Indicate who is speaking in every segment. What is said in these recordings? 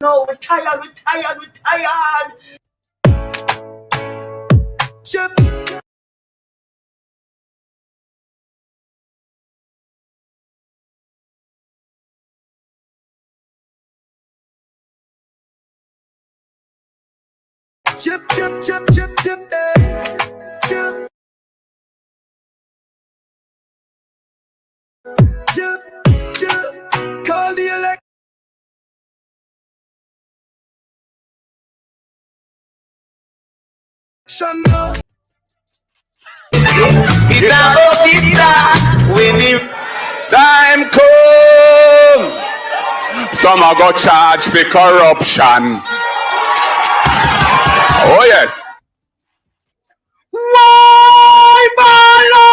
Speaker 1: No, we're tired. Chip. Chip, eh. Chip. Call the election.
Speaker 2: Time come. Some are got charged for corruption. Oh yes. Why, Bolo?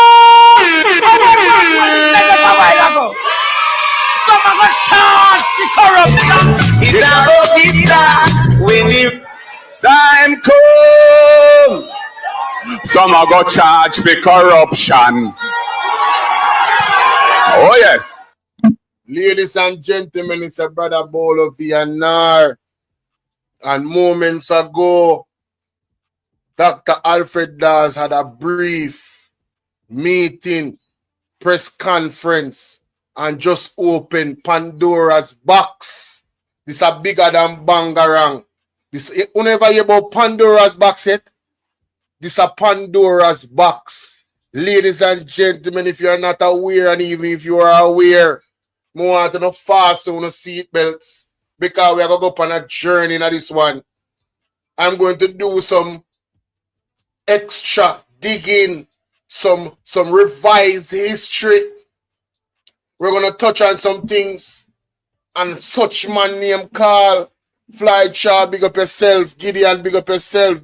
Speaker 1: Some of the charge the corruption.
Speaker 2: Time come. Some are got charged for corruption. Oh yes.
Speaker 3: Ladies and gentlemen, it's a brother Bolo VNR. And moments ago, Dr. Alfred Daws had a brief meeting, press conference, and just opened Pandora's box. This is bigger than Bangarang. This, whenever you about Pandora's box yet, this is a Pandora's box. Ladies and gentlemen, if you're not aware, and even if you are aware, I want to know fast on the seatbelts, because we are going to go on a journey in this one. I'm going to do some extra digging, some revised history. We're going to touch on some things. And such man named Carl, Fly Child, big up yourself. Gideon, big up yourself.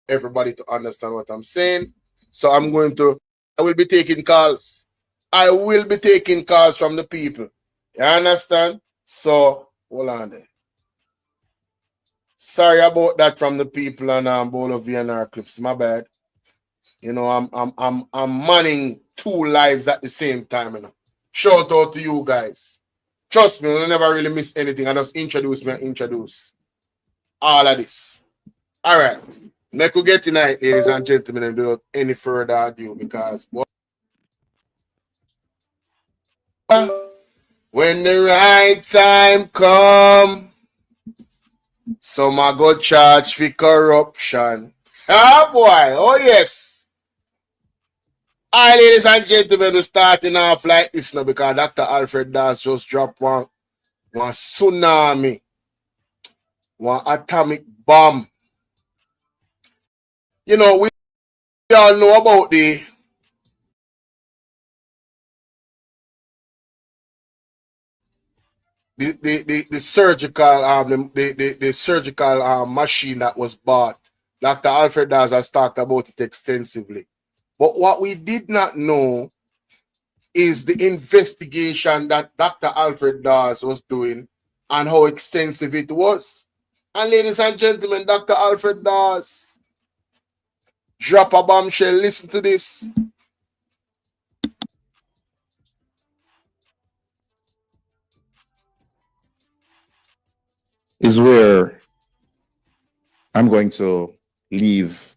Speaker 3: Everybody to understand what I'm saying. So I will be taking calls. I will be taking calls from the people. You understand? So, hold on there. Sorry about that from the people on Bolo Bvrclips. My bad. You know, I'm manning 2 lives at the same time. You know. Shout out to you guys. Trust me, I never really miss anything. I just introduce all of this. All right. Let's get tonight, ladies and gentlemen, and without any further ado, because when the right time come, some are go charge for corruption. Ah boy, oh yes. All right, ladies and gentlemen, we're starting off like this now because Dr. Alfred Daws just dropped one tsunami, one atomic bomb. You know, we all know about the surgical machine that was bought. Dr. Alfred Daws has talked about it extensively. But what we did not know is the investigation that Dr. Alfred Daws was doing and how extensive it was. And ladies and gentlemen, Dr. Alfred Daws drop a bombshell. Listen to this.
Speaker 4: Is where I'm going to leave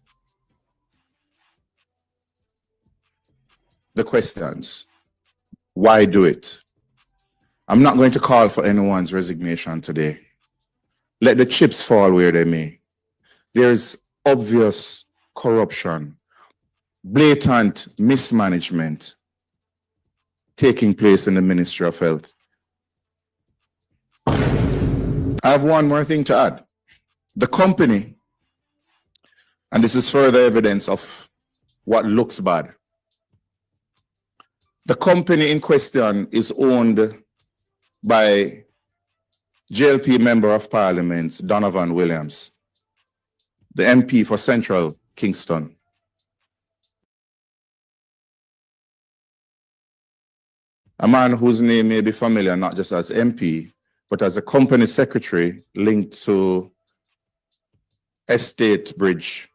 Speaker 4: the questions. Why do it? I'm not going to call for anyone's resignation today. Let the chips fall where they may. There's obvious corruption, blatant mismanagement taking place in the Ministry of Health. I have one more thing to add. The company, and this is further evidence of what looks bad. The company in question is owned by JLP Member of Parliament Donovan Williams, the MP for Central Kingston, a man whose name may be familiar not just as MP, but as a company secretary linked to Estate Bridge,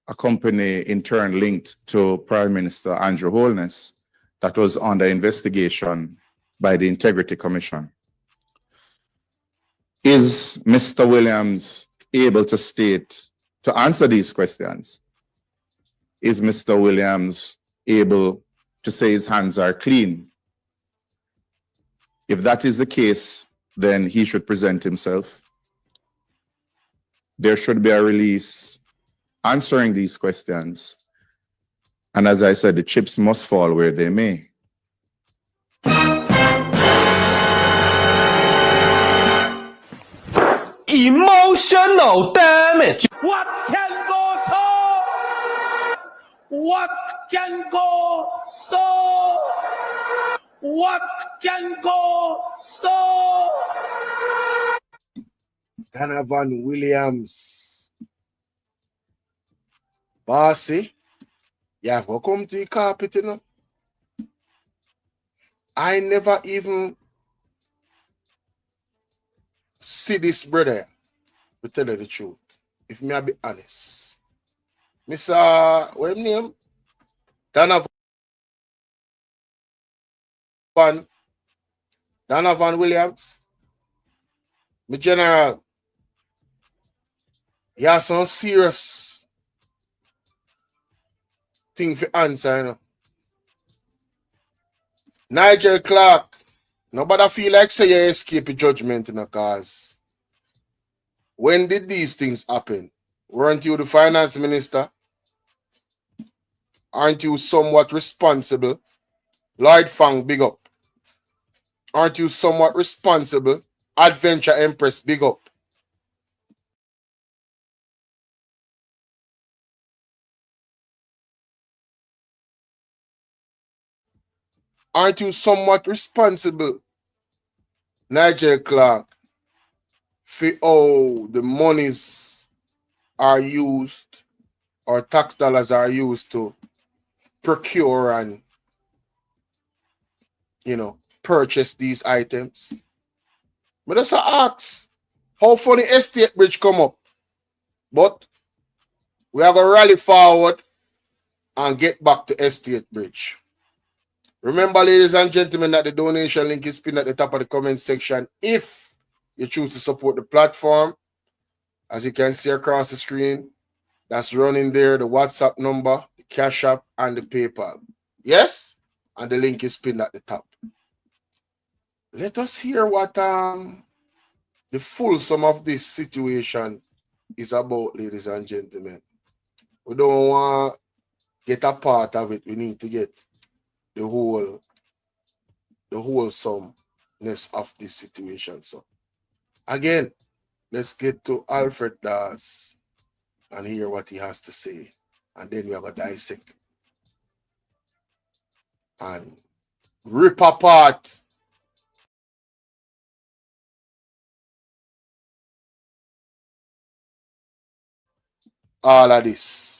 Speaker 4: a company in turn linked to Prime Minister Andrew Holness that was under investigation by the Integrity Commission. Is Mr. Williams able to answer these questions? Is Mr. Williams able to say his hands are clean? If that is the case, then he should present himself. There should be a release answering these questions. And as I said, the chips must fall where they may.
Speaker 1: Emotional damage. What can go so? What can go so? What can go so?
Speaker 3: Donovan Williams. Bossy, you have to come to the carpet, you know. I never even see this brother, to tell you the truth. If me I be honest. Mr. What his name? Donovan Williams. My general. He has some serious thing for answer, you know. Nigel Clark. Nobody feel like say you escape a judgment, you know, cause when did these things happen? Weren't you the finance minister? Aren't you somewhat responsible? Lloyd Fang, big up. Aren't you somewhat responsible? Adventure Empress, big up. Aren't you somewhat responsible, Nigel Clark, for how the monies are used or tax dollars are used to procure and, you know, purchase these items? But that's a ask. How funny Estate Bridge come up? But we are going to rally forward and get back to Estate Bridge. Remember, ladies and gentlemen, that the donation link is pinned at the top of the comment section if you choose to support the platform. As you can see across the screen, that's running there, the WhatsApp number, the Cash App, and the PayPal. Yes? And the link is pinned at the top. Let us hear what the full sum of this situation is about, ladies and gentlemen. We don't want to get a part of it. We need to get the wholesomeness of this situation. So again, let's get to Alfred Daws and hear what he has to say. And then we are going to dissect and rip apart all of this.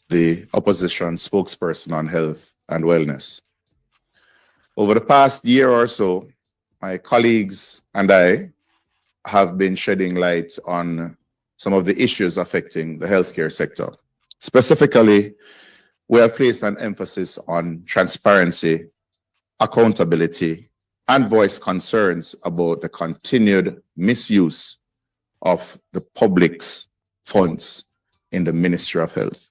Speaker 4: The opposition spokesperson on health and wellness. Over the past year or so, my colleagues and I have been shedding light on some of the issues affecting the healthcare sector. Specifically, we have placed an emphasis on transparency, accountability, and voiced concerns about the continued misuse of the public's funds in the Ministry of Health.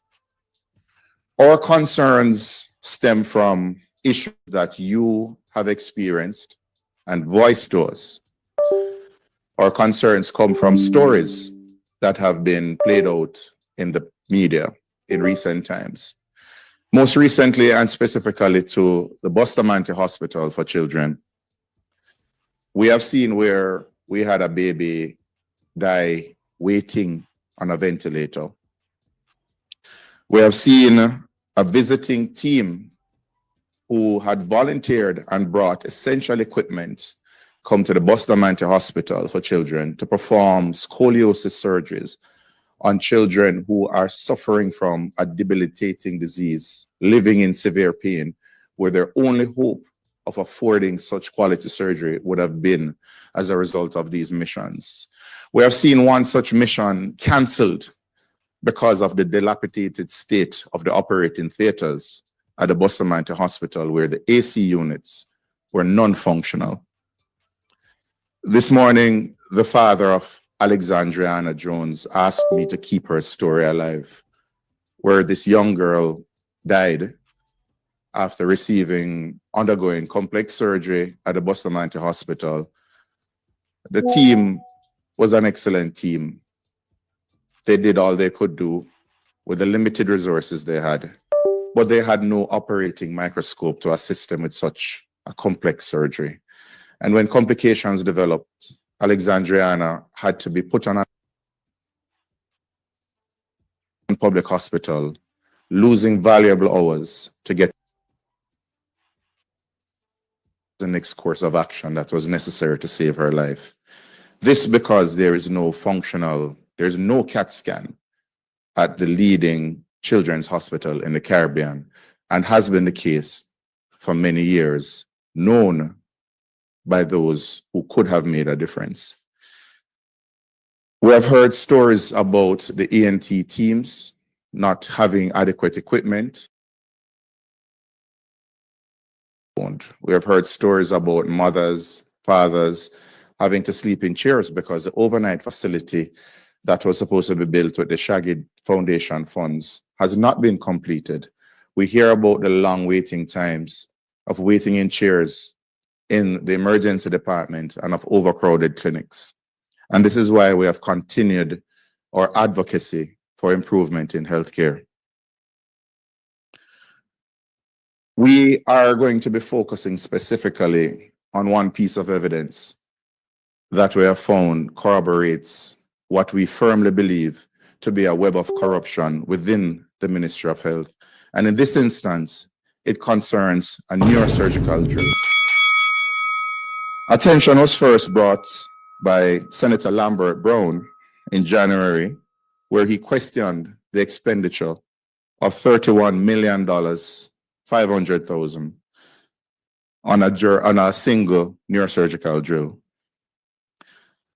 Speaker 4: Our concerns stem from issues that you have experienced and voiced to us. Our concerns come from stories that have been played out in the media in recent times. Most recently, and specifically to the Bustamante Hospital for Children, we have seen where we had a baby die waiting on a ventilator. We have seen a visiting team who had volunteered and brought essential equipment come to the Bustamante Hospital for Children to perform scoliosis surgeries on children who are suffering from a debilitating disease, living in severe pain, where their only hope of affording such quality surgery would have been as a result of these missions. We have seen one such mission canceled because of the dilapidated state of the operating theaters at the Bustamante Hospital, where the AC units were non-functional. This morning, the father of Alexandriana Jones asked me to keep her story alive, where this young girl died after undergoing complex surgery at the Bustamante Hospital. The team was an excellent team. They did all they could do with the limited resources they had, but they had no operating microscope to assist them with such a complex surgery. And when complications developed, Alexandriana had to be put on a public hospital, losing valuable hours to get the next course of action that was necessary to save her life. This because there's no CAT scan at the leading children's hospital in the Caribbean, and has been the case for many years, known by those who could have made a difference. We have heard stories about the ENT teams not having adequate equipment. We have heard stories about mothers, fathers having to sleep in chairs because the overnight facility that was supposed to be built with the Shaggy Foundation funds has not been completed. We hear about the long waiting times of waiting in chairs in the emergency department and of overcrowded clinics. And this is why we have continued our advocacy for improvement in healthcare. We are going to be focusing specifically on one piece of evidence that we have found corroborates what we firmly believe to be a web of corruption within the Ministry of Health. And in this instance, it concerns a neurosurgical drill. Attention was first brought by Senator Lambert Brown in January, where he questioned the expenditure of $31,500,000 on a single neurosurgical drill.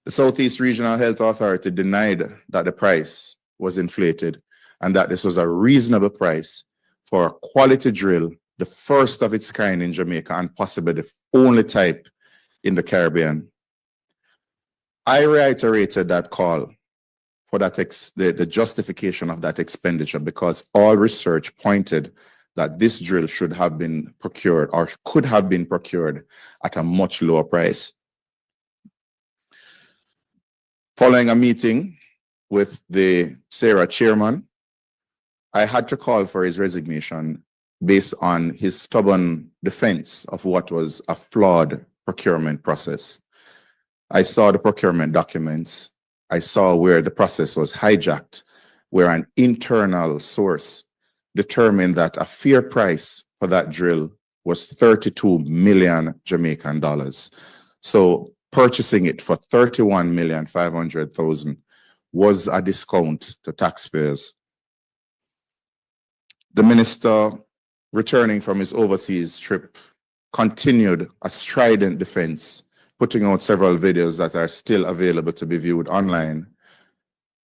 Speaker 4: The Southeast Regional Health Authority denied that the price was inflated and that this was a reasonable price for a quality drill, the first of its kind in Jamaica and possibly the only type in the Caribbean. I reiterated that call for that the justification of that expenditure because all research pointed that this drill should have been procured or could have been procured at a much lower price. Following a meeting with the SARA chairman, I had to call for his resignation based on his stubborn defense of what was a flawed procurement process. I saw the procurement documents. I saw where the process was hijacked, where an internal source determined that a fair price for that drill was 32 million Jamaican dollars. So purchasing it for 31,500,000 was a discount to taxpayers. The minister, returning from his overseas trip, continued a strident defense, putting out several videos that are still available to be viewed online,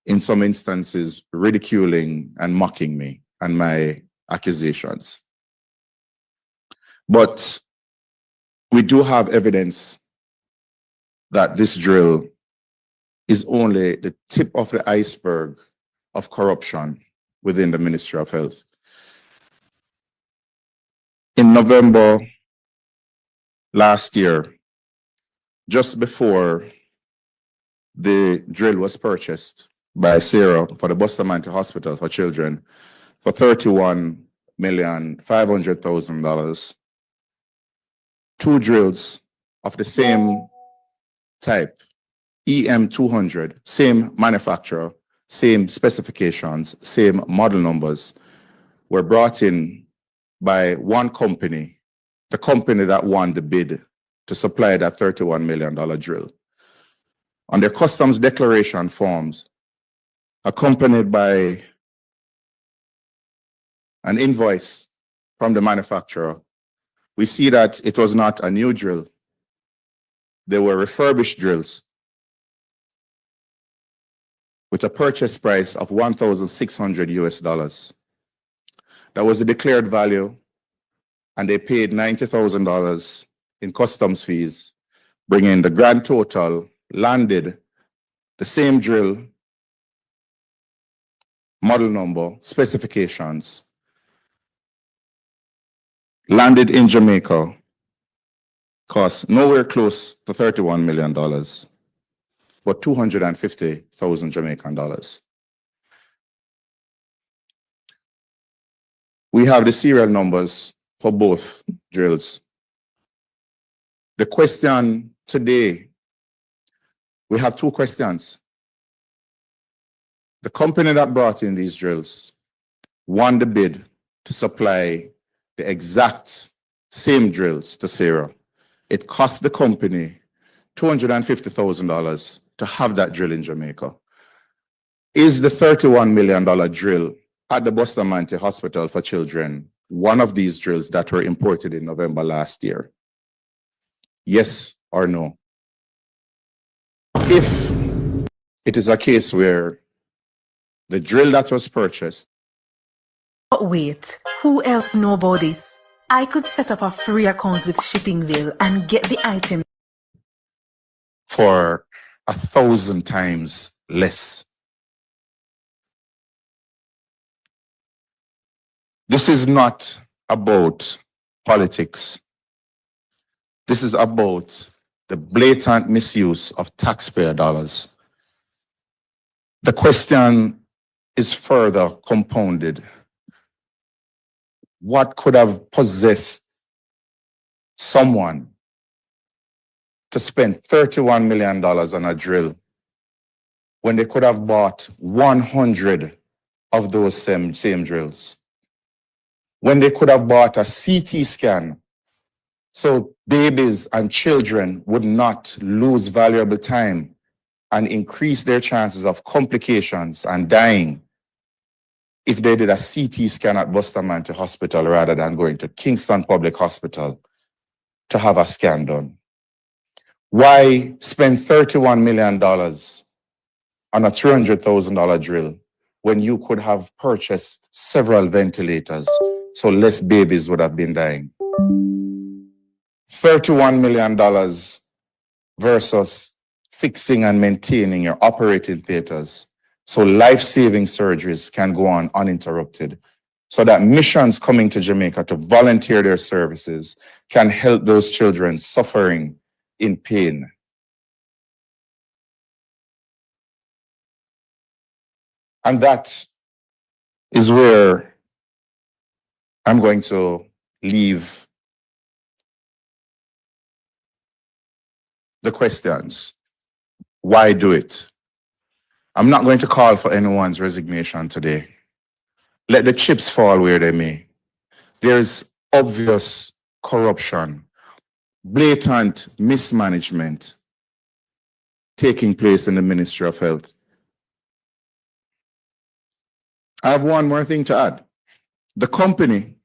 Speaker 4: in some instances ridiculing and mocking me and my accusations. But we do have evidence that this drill is only the tip of the iceberg of corruption within the Ministry of Health. In November last year, just before the drill was purchased by SARA for the Bustamante Hospital for Children for $31,500,000, two drills of the same type, EM200, same manufacturer, same specifications, same model numbers, were brought in by one company, the company that won the bid to supply that $31 million drill. On their customs declaration forms, accompanied by an invoice from the manufacturer, we see that it was not a new drill. They were refurbished drills with a purchase price of $1,600. That was the declared value, and they paid $90,000 in customs fees, bringing the grand total, landed the same drill, model number, specifications, landed in Jamaica, cost nowhere close to $31 million, but 250,000 Jamaican dollars. We have the serial numbers for both drills. The question today, we have two questions. The company that brought in these drills won the bid to supply the exact same drills to Sarah. It cost the company $250,000 to have that drill in Jamaica. Is the $31 million drill at the Bustamante Hospital for Children one of these drills that were imported in November last year? Yes or no? If it is a case where the drill that was purchased.
Speaker 5: But wait, who else know about this? I could set up a free account with Shippingville and get the item
Speaker 4: for 1,000 times less. This is not about politics. This is about the blatant misuse of taxpayer dollars. The question is further compounded. What could have possessed someone to spend $31 million on a drill when they could have bought 100 of those same drills? When they could have bought a CT scan so babies and children would not lose valuable time and increase their chances of complications and dying if they did a CT scan at Bustamante Hospital rather than going to Kingston Public Hospital to have a scan done. Why spend $31 million on a $300,000 drill when you could have purchased several ventilators so less babies would have been dying? $31 million versus fixing and maintaining your operating theaters so life-saving surgeries can go on uninterrupted, so that missions coming to Jamaica to volunteer their services can help those children suffering in pain. And that is where I'm going to leave the questions. Why do it? I'm not going to call for anyone's resignation today. Let the chips fall where they may. There is obvious corruption, blatant mismanagement taking place in the Ministry of Health. I have one more thing to add. The company,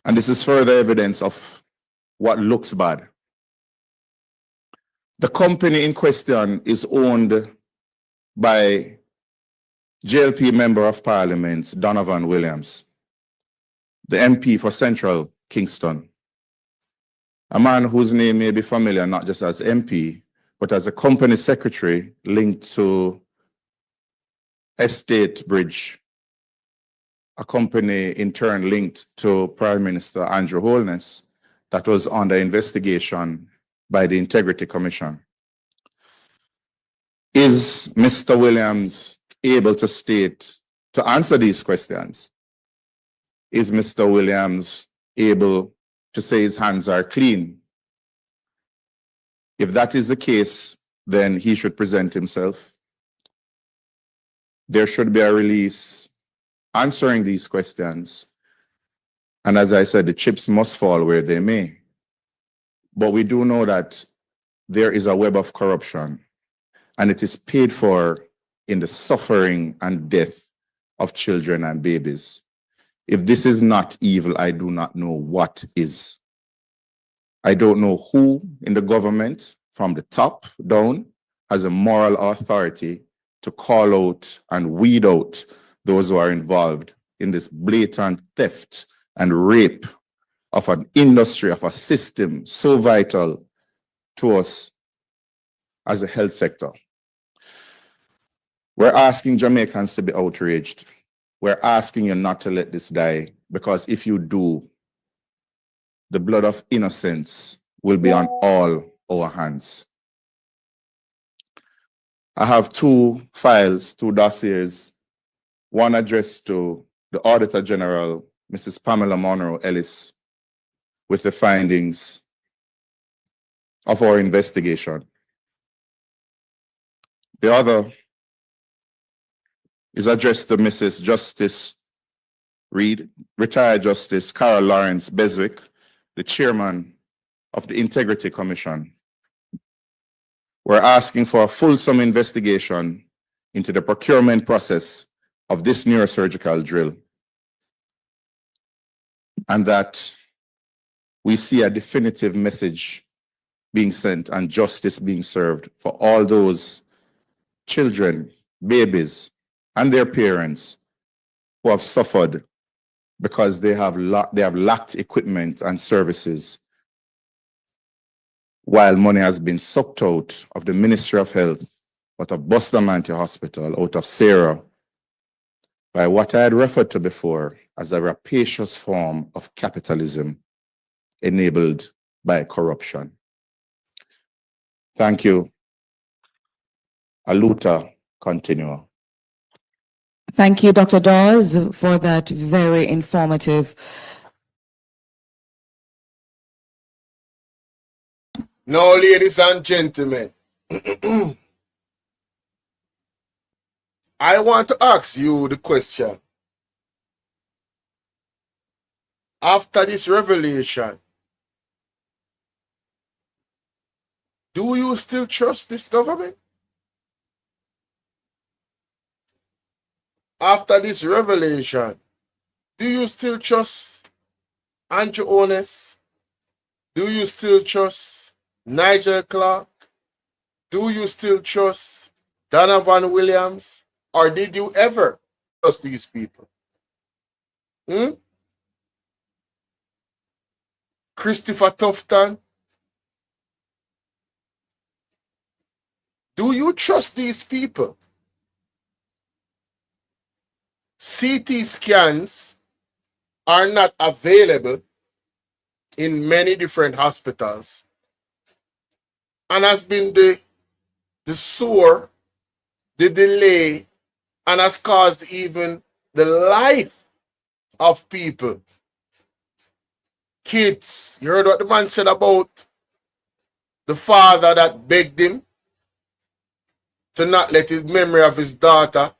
Speaker 4: and this is further evidence of what looks bad. The company in question is owned by JLP Member of Parliament Donovan Williams, the MP for Central Kingston, a man whose name may be familiar not just as MP, but as a company secretary linked to Estate Bridge, a company in turn linked to Prime Minister Andrew Holness that was under investigation by the Integrity Commission. Is Mr. Williams able to answer these questions? Is Mr. Williams able to say his hands are clean? If that is the case, then he should present himself. There should be a release answering these questions. And as I said, the chips must fall where they may. But we do know that there is a web of corruption, and it is paid for in the suffering and death of children and babies. If this is not evil, I do not know what is. I don't know who in the government, from the top down, has a moral authority to call out and weed out those who are involved in this blatant theft and rape of an industry, of a system so vital to us as a health sector. We're asking Jamaicans to be outraged. We're asking you not to let this die, because if you do, the blood of innocence will be on all our hands. I have two files, two dossiers, one addressed to the Auditor General, Mrs. Pamela Monroe Ellis, with the findings of our investigation. The other is addressed to Mrs. Justice Reed, retired Justice Carol Lawrence Beswick, the chairman of the Integrity Commission. We're asking for a fulsome investigation into the procurement process of this neurosurgical drill, and that we see a definitive message being sent and justice being served for all those children, babies, and their parents who have suffered because they have lacked equipment and services, while money has been sucked out of the Ministry of Health, out of Bustamante Hospital, out of Sarah, by what I had referred to before as a rapacious form of capitalism enabled by corruption. Thank you. Aluta continua.
Speaker 6: Thank you, Dr. Daws, for that very informative.
Speaker 3: Now, ladies and gentlemen, I want to ask you the question. After this revelation, do you still trust this government? After this revelation, do you still trust Andrew Ones? Do you still trust Nigel Clark? Do you still trust Donovan Williams? Or did you ever trust these people? Christopher Tufton? Do you trust these people? CT scans are not available in many different hospitals, and has been the sore, the delay, and has caused even the life of people. Kids, you heard what the man said about the father that begged him to not let his memory of his daughter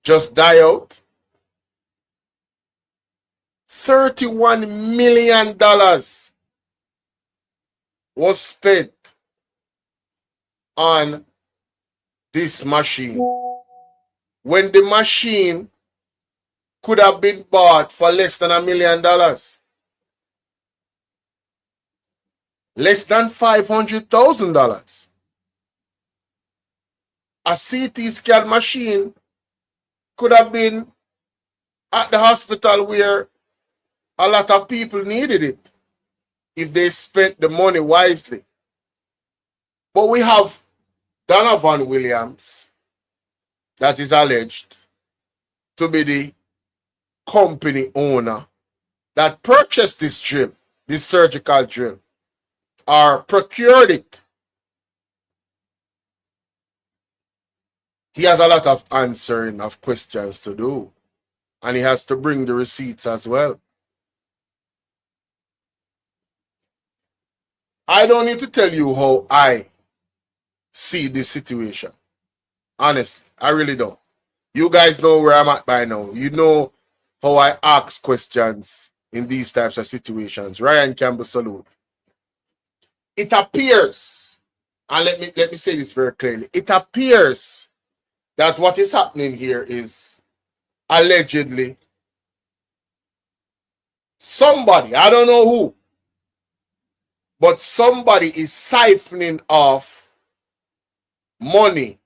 Speaker 3: just die out. $31 million was spent on this machine, when the machine could have been bought for less than $1 million. Less than $500,000. A CT scan machine could have been at the hospital where a lot of people needed it if they spent the money wisely. But we have Donovan Williams, that is alleged to be the company owner that purchased this drill, this surgical drill, or procured it. He has a lot of answering of questions to do, and he has to bring the receipts as well. I don't need to tell you how I see this situation. Honestly, I really don't. You guys know where I'm at by now. You know how I ask questions in these types of situations. Ryan Campbell salute. It appears, and let me say this very clearly. It appears that what is happening here is allegedly somebody, I don't know who, but somebody is siphoning off money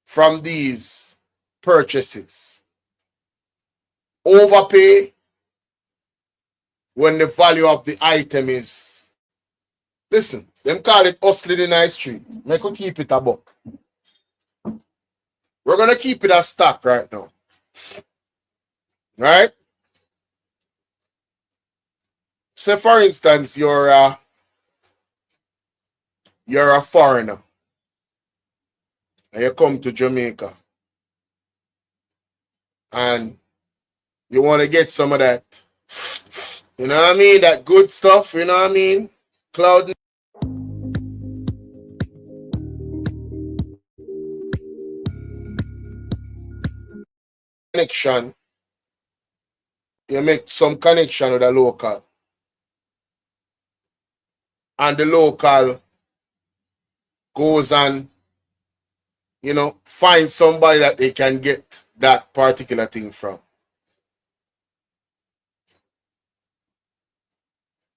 Speaker 3: from these purchases. Overpay when the value of the item is, listen, them call it hustling in the street. Make we keep it a buck. We're going to keep it a stock right now. Right? Say, for instance, you're a foreigner and you come to Jamaica and you want to get some of that, you know what I mean? That good stuff, you know what I mean? Cloud connection. You make some connection with a local. And the local goes and, you know, find somebody that they can get that particular thing from.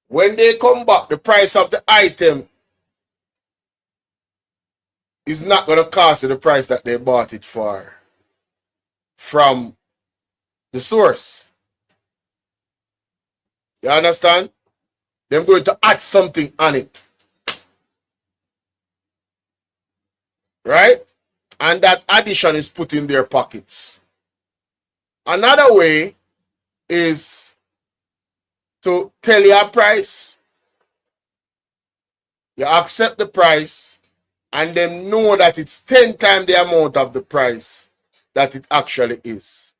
Speaker 3: When they come back, the price of the item is not going to cost you the price that they bought it for from the source. You understand? They're going to add something on it. Right? And that addition is put in their pockets. Another way is to tell you a price. You accept the price and then know that it's 10 times the amount of the price that it actually is.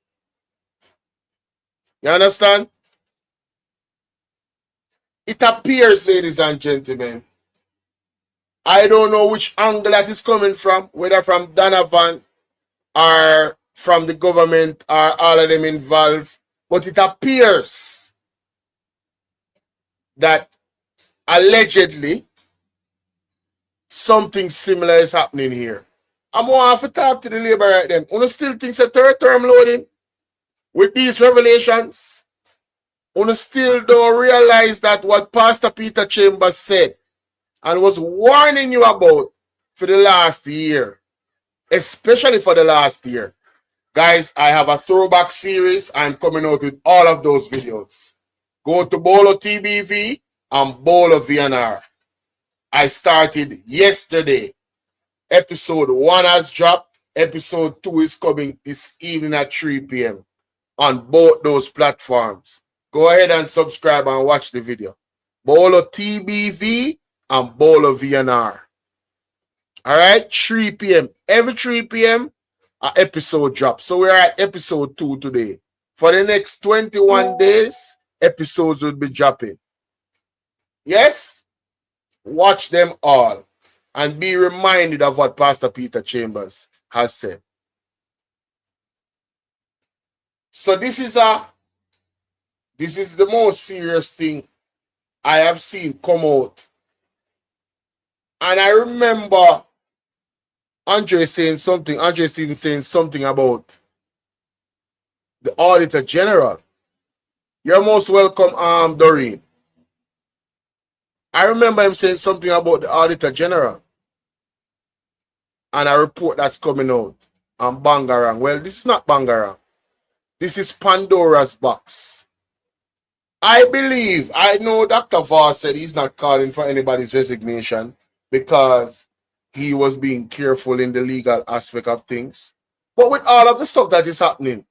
Speaker 3: You understand? It appears, ladies and gentlemen, I don't know which angle that is coming from, whether from Donovan or from the government or all of them involved, but it appears that allegedly something similar is happening here. I'm going to have to talk to the labor right then. Uno still thinks a third term loading with these revelations. Uno still don't realize that what Pastor Peter Chambers said and was warning you about for the last year, especially for the last year. Guys, I have a throwback series. I'm coming out with all of those videos. Go to Bolo TBV and Bolo VNR. I started yesterday. Episode 1 has dropped. Episode 2 is coming this evening at 3 p.m. on both those platforms. Go ahead and subscribe and watch the video. Bolo TBV and Bolo VNR. All right, 3 p.m. Every 3 p.m. an episode drops. So we're at episode 2 today. For the next 21 days, episodes will be dropping. Yes? Watch them all and be reminded of what Pastor Peter Chambers has said. So this is the most serious thing I have seen come out. And I remember Andre Stephen saying something about the Auditor General. You're most welcome, Doreen. I remember him saying something about the Auditor General and a report that's coming out on Bangarang. Well, this is not Bangarang. This is Pandora's box. I know Dr. Dawes said he's not calling for anybody's resignation because he was being careful in the legal aspect of things. But with all of the stuff that is happening,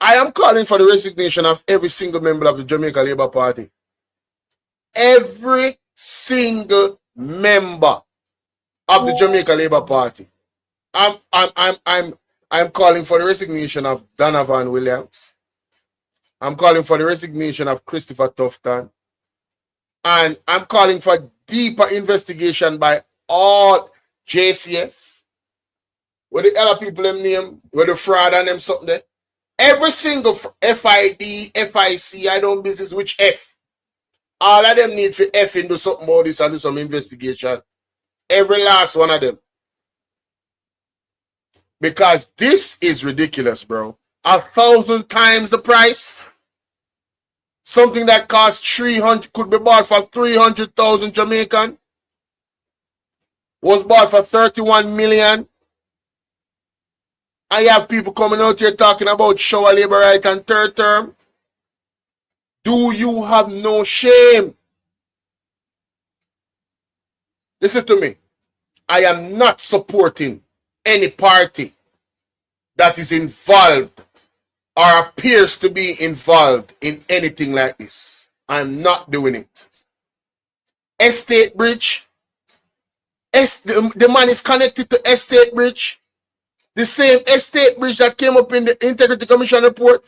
Speaker 3: I am calling for the resignation of every single member of the Jamaica Labour Party. Every single member of the Jamaica Labour Party. I'm calling for the resignation of Donovan Williams. I'm calling for the resignation of Christopher Tufton. And I'm calling for deeper investigation by all JCF, What the other people them name? Where the fraud and them something there? Every single FID, FIC, I don't business which F. All of them need for F and do something about this and do some investigation. Every last one of them. Because this is ridiculous, bro. 1,000 times the price. Something that costs 300 could be bought for 300,000 Jamaican. Was bought for 31 million. I have people coming out here talking about shower labor right and third term. Do you have no shame? Listen to me. I am not supporting any party that is involved or appears to be involved in anything like this. I'm not doing it. Estate Bridge. The man is connected to Estate Bridge. The same Estate Bridge that came up in the Integrity Commission report.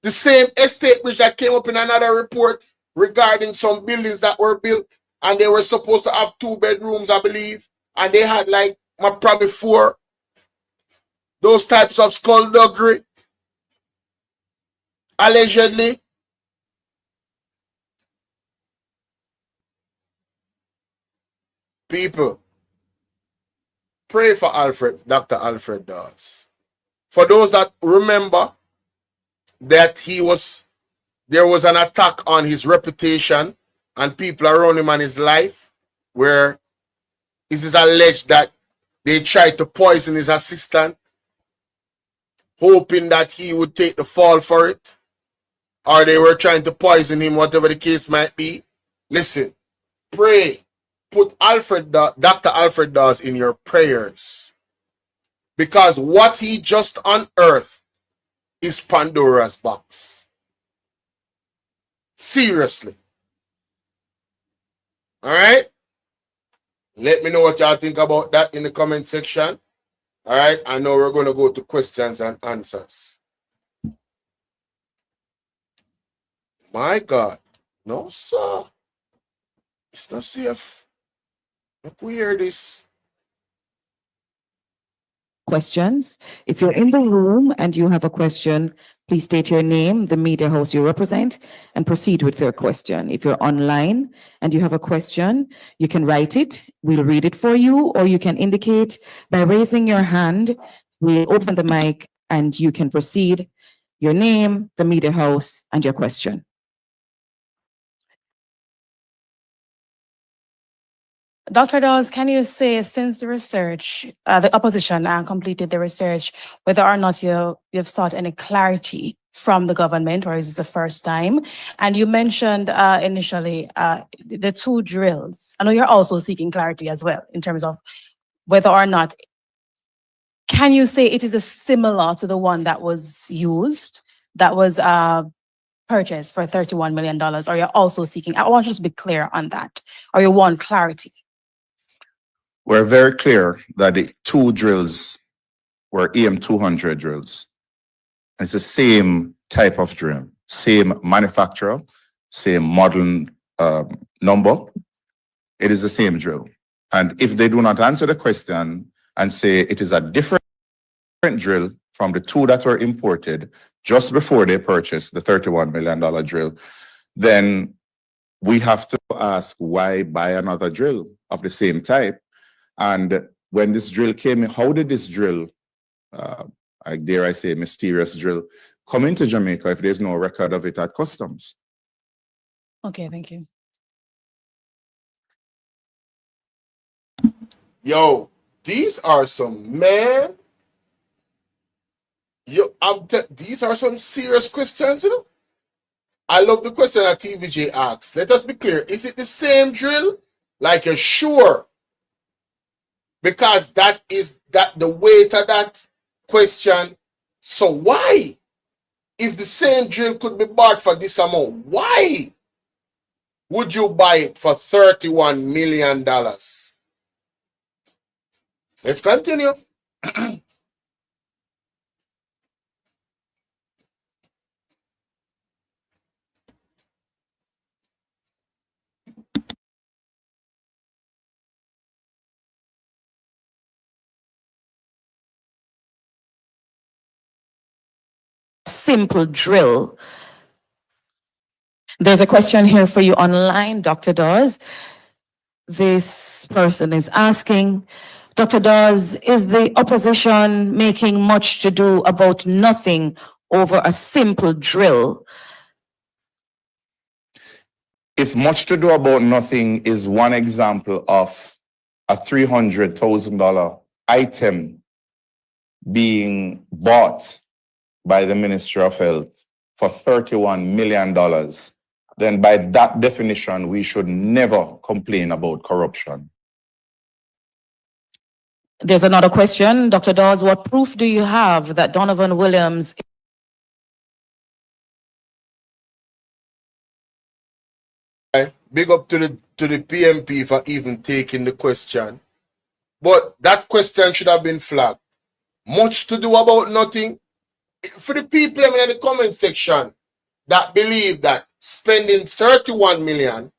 Speaker 3: The same Estate Bridge that came up in another report regarding some buildings that were built and they were supposed to have 2 bedrooms, I believe. And they had like probably 4. Those types of skullduggery. Allegedly. People, pray for Alfred, Dr. Alfred Daws. For those that remember that there was an attack on his reputation and people around him and his life, where it is alleged that they tried to poison his assistant, hoping that he would take the fall for it, or they were trying to poison him, whatever the case might be. Listen, pray. Put Dr. Alfred Daws in your prayers. Because what he just unearthed is Pandora's box. Seriously. Alright? Let me know what y'all think about that in the comment section. Alright? I know we're going to go to questions and answers. My God. No, sir. It's not safe. If we hear this.
Speaker 6: Questions. If you're in the room and you have a question, please state your name, the media house you represent, and proceed with your question. If you're online and you have a question, you can write it. We'll read it for you, or you can indicate by raising your hand. We'll open the mic and you can proceed. Your name, the media house, and your question.
Speaker 7: Dr. Dawes, can you say, since the research, the opposition completed the research, whether or not you've sought any clarity from the government, or is this the first time? And you mentioned initially the 2 drills. I know you're also seeking clarity as well in terms of whether or not, can you say it is similar to the one that was used, that was purchased for $31 million, or you're also seeking, I want you to be clear on that, or you want clarity?
Speaker 4: We're very clear that the 2 drills were EM200 drills. It's the same type of drill, same manufacturer, same model number. It is the same drill. And if they do not answer the question and say it is a different drill from the 2 that were imported just before they purchased the $31 million drill, then we have to ask, why buy another drill of the same type? And when this drill came in, how did this drill, dare I say, mysterious drill, come into Jamaica if there's no record of it at customs?
Speaker 7: Okay, thank you.
Speaker 3: Yo, these are some, man. Yo, these are some serious questions, you know? I love the question that TVJ asks. Let us be clear. Is it the same drill? Like, you're sure? Because that is the weight of that question. So why? If the same drill could be bought for this amount, why would you buy it for $31 million? Let's continue.
Speaker 6: simple drill. There's a question here for you online, Dr. Daws. This person is asking, Dr. Daws, is the opposition making much to do about nothing over a simple drill?
Speaker 4: If much to do about nothing is one example of a $300,000 item being bought by the Ministry of Health for $31 million, then by that definition, we should never complain about corruption.
Speaker 6: There's another question. Dr. Daws, what proof do you have that Donovan Williams
Speaker 3: Big up to the PMP for even taking the question. But that question should have been flagged. Much to do about nothing. For the people in the comment section that believe that spending 31 million,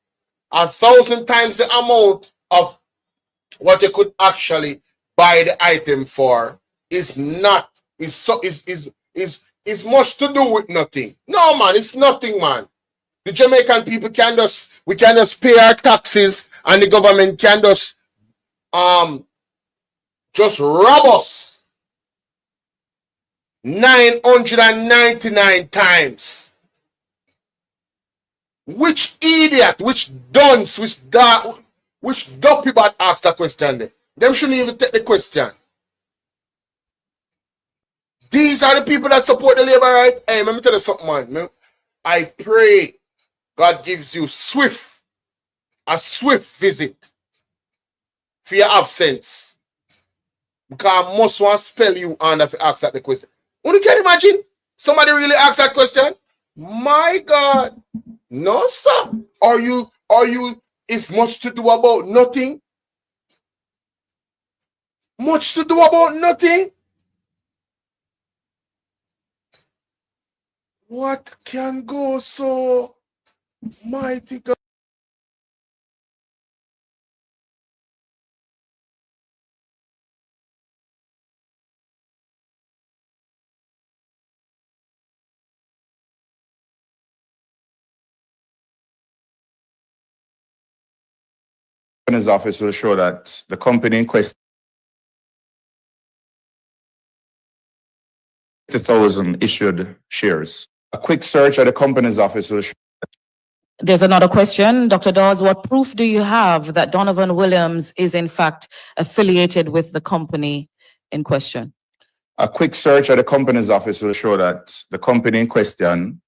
Speaker 3: 1,000 times the amount of what you could actually buy the item for, is much to do with nothing. No, man, it's nothing, man. The Jamaican people can just pay our taxes, and the government can just rob us 999 times. Which idiot, which dunce, which dopey bat asked that question there? Them shouldn't even take the question. These are the people that support the labor right. Hey, let me tell you something, man. I pray God gives you a swift visit for your absence. Because I must want to spell you and if you ask that the question. You can imagine somebody really ask that question? My God. No, sir. Are you it's much to do about nothing? Much to do about nothing? What can go so mighty God?
Speaker 4: His office will show that the company in question 50,000 issued shares. A quick search at the company's office will show.
Speaker 6: There's another question. Dr. Daws, what proof do you have that Donovan Williams is in fact affiliated with the company in question?
Speaker 4: A quick search at the company's office will show that the company in question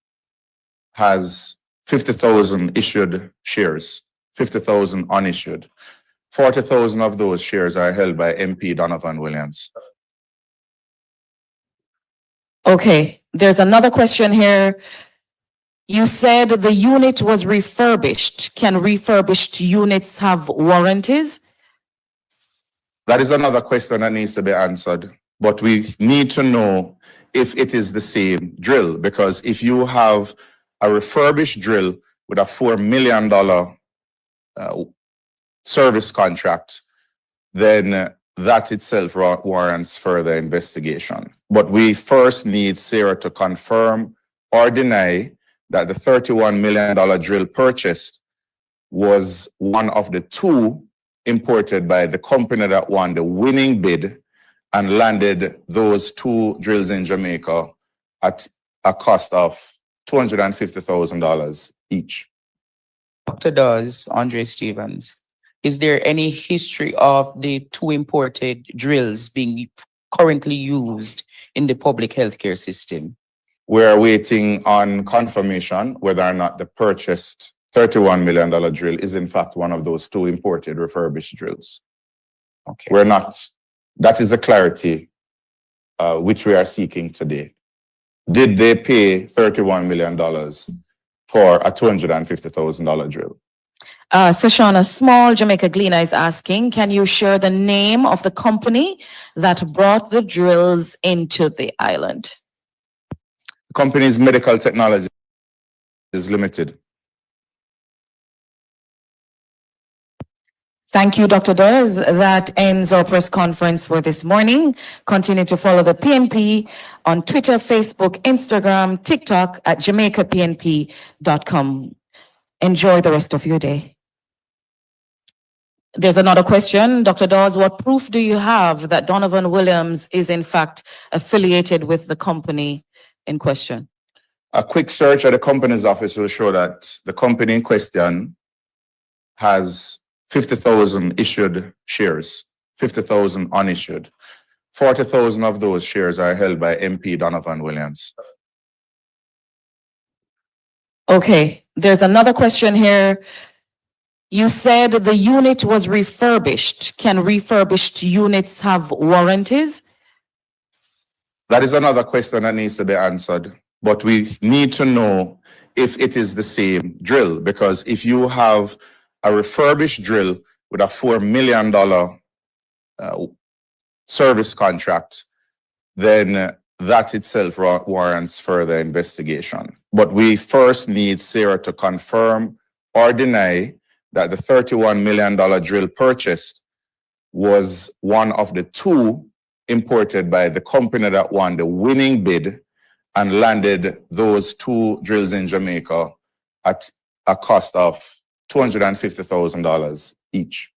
Speaker 4: has 50,000 issued shares, 50,000 unissued. 40,000 of those shares are held by MP Donovan Williams.
Speaker 6: Okay, there's another question here. You said the unit was refurbished. Can refurbished units have warranties?
Speaker 4: That is another question that needs to be answered. But we need to know if it is the same drill, because if you have a refurbished drill with a $4 million service contract, then that itself warrants further investigation. But we first need Sarah to confirm or deny that the $31 million drill purchased was one of the two imported by the company that won the winning bid and landed those two drills in Jamaica at a cost of $250,000 each.
Speaker 8: Dr. Daws, Andre Stevens, is there any history of the two imported drills being currently used in the public healthcare system?
Speaker 4: We're waiting on confirmation whether or not the purchased $31 million drill is in fact one of those two imported refurbished drills.
Speaker 8: Okay.
Speaker 4: We're not. That is the clarity which we are seeking today. Did they pay $31 million for a $250,000 drill?
Speaker 6: Sashana Small, Jamaica Gleaner is asking, can you share the name of the company that brought the drills into the island?
Speaker 4: The company's Medical Technologies Limited.
Speaker 6: Thank you, Dr. Daws. That ends our press conference for this morning. Continue to follow the PNP on Twitter, Facebook, Instagram, TikTok at jamaicapnp.com. Enjoy the rest of your day. There's another question. Dr. Daws, what proof do you have that Donovan Williams is in fact affiliated with the company in question?
Speaker 4: A quick search at the company's office will show that the company in question has 50,000 issued shares, 50,000 unissued. 40,000 of those shares are held by MP Donovan Williams.
Speaker 6: Okay, there's another question here. You said the unit was refurbished. Can refurbished units have warranties?
Speaker 4: That is another question that needs to be answered. But we need to know if it is the same drill, because if you have a refurbished drill with a $4 million service contract, then that itself warrants further investigation. But we first need Sarah to confirm or deny that the $31 million drill purchased was one of the two imported by the company that won the winning bid and landed those two drills in Jamaica at a cost of $250,000 each.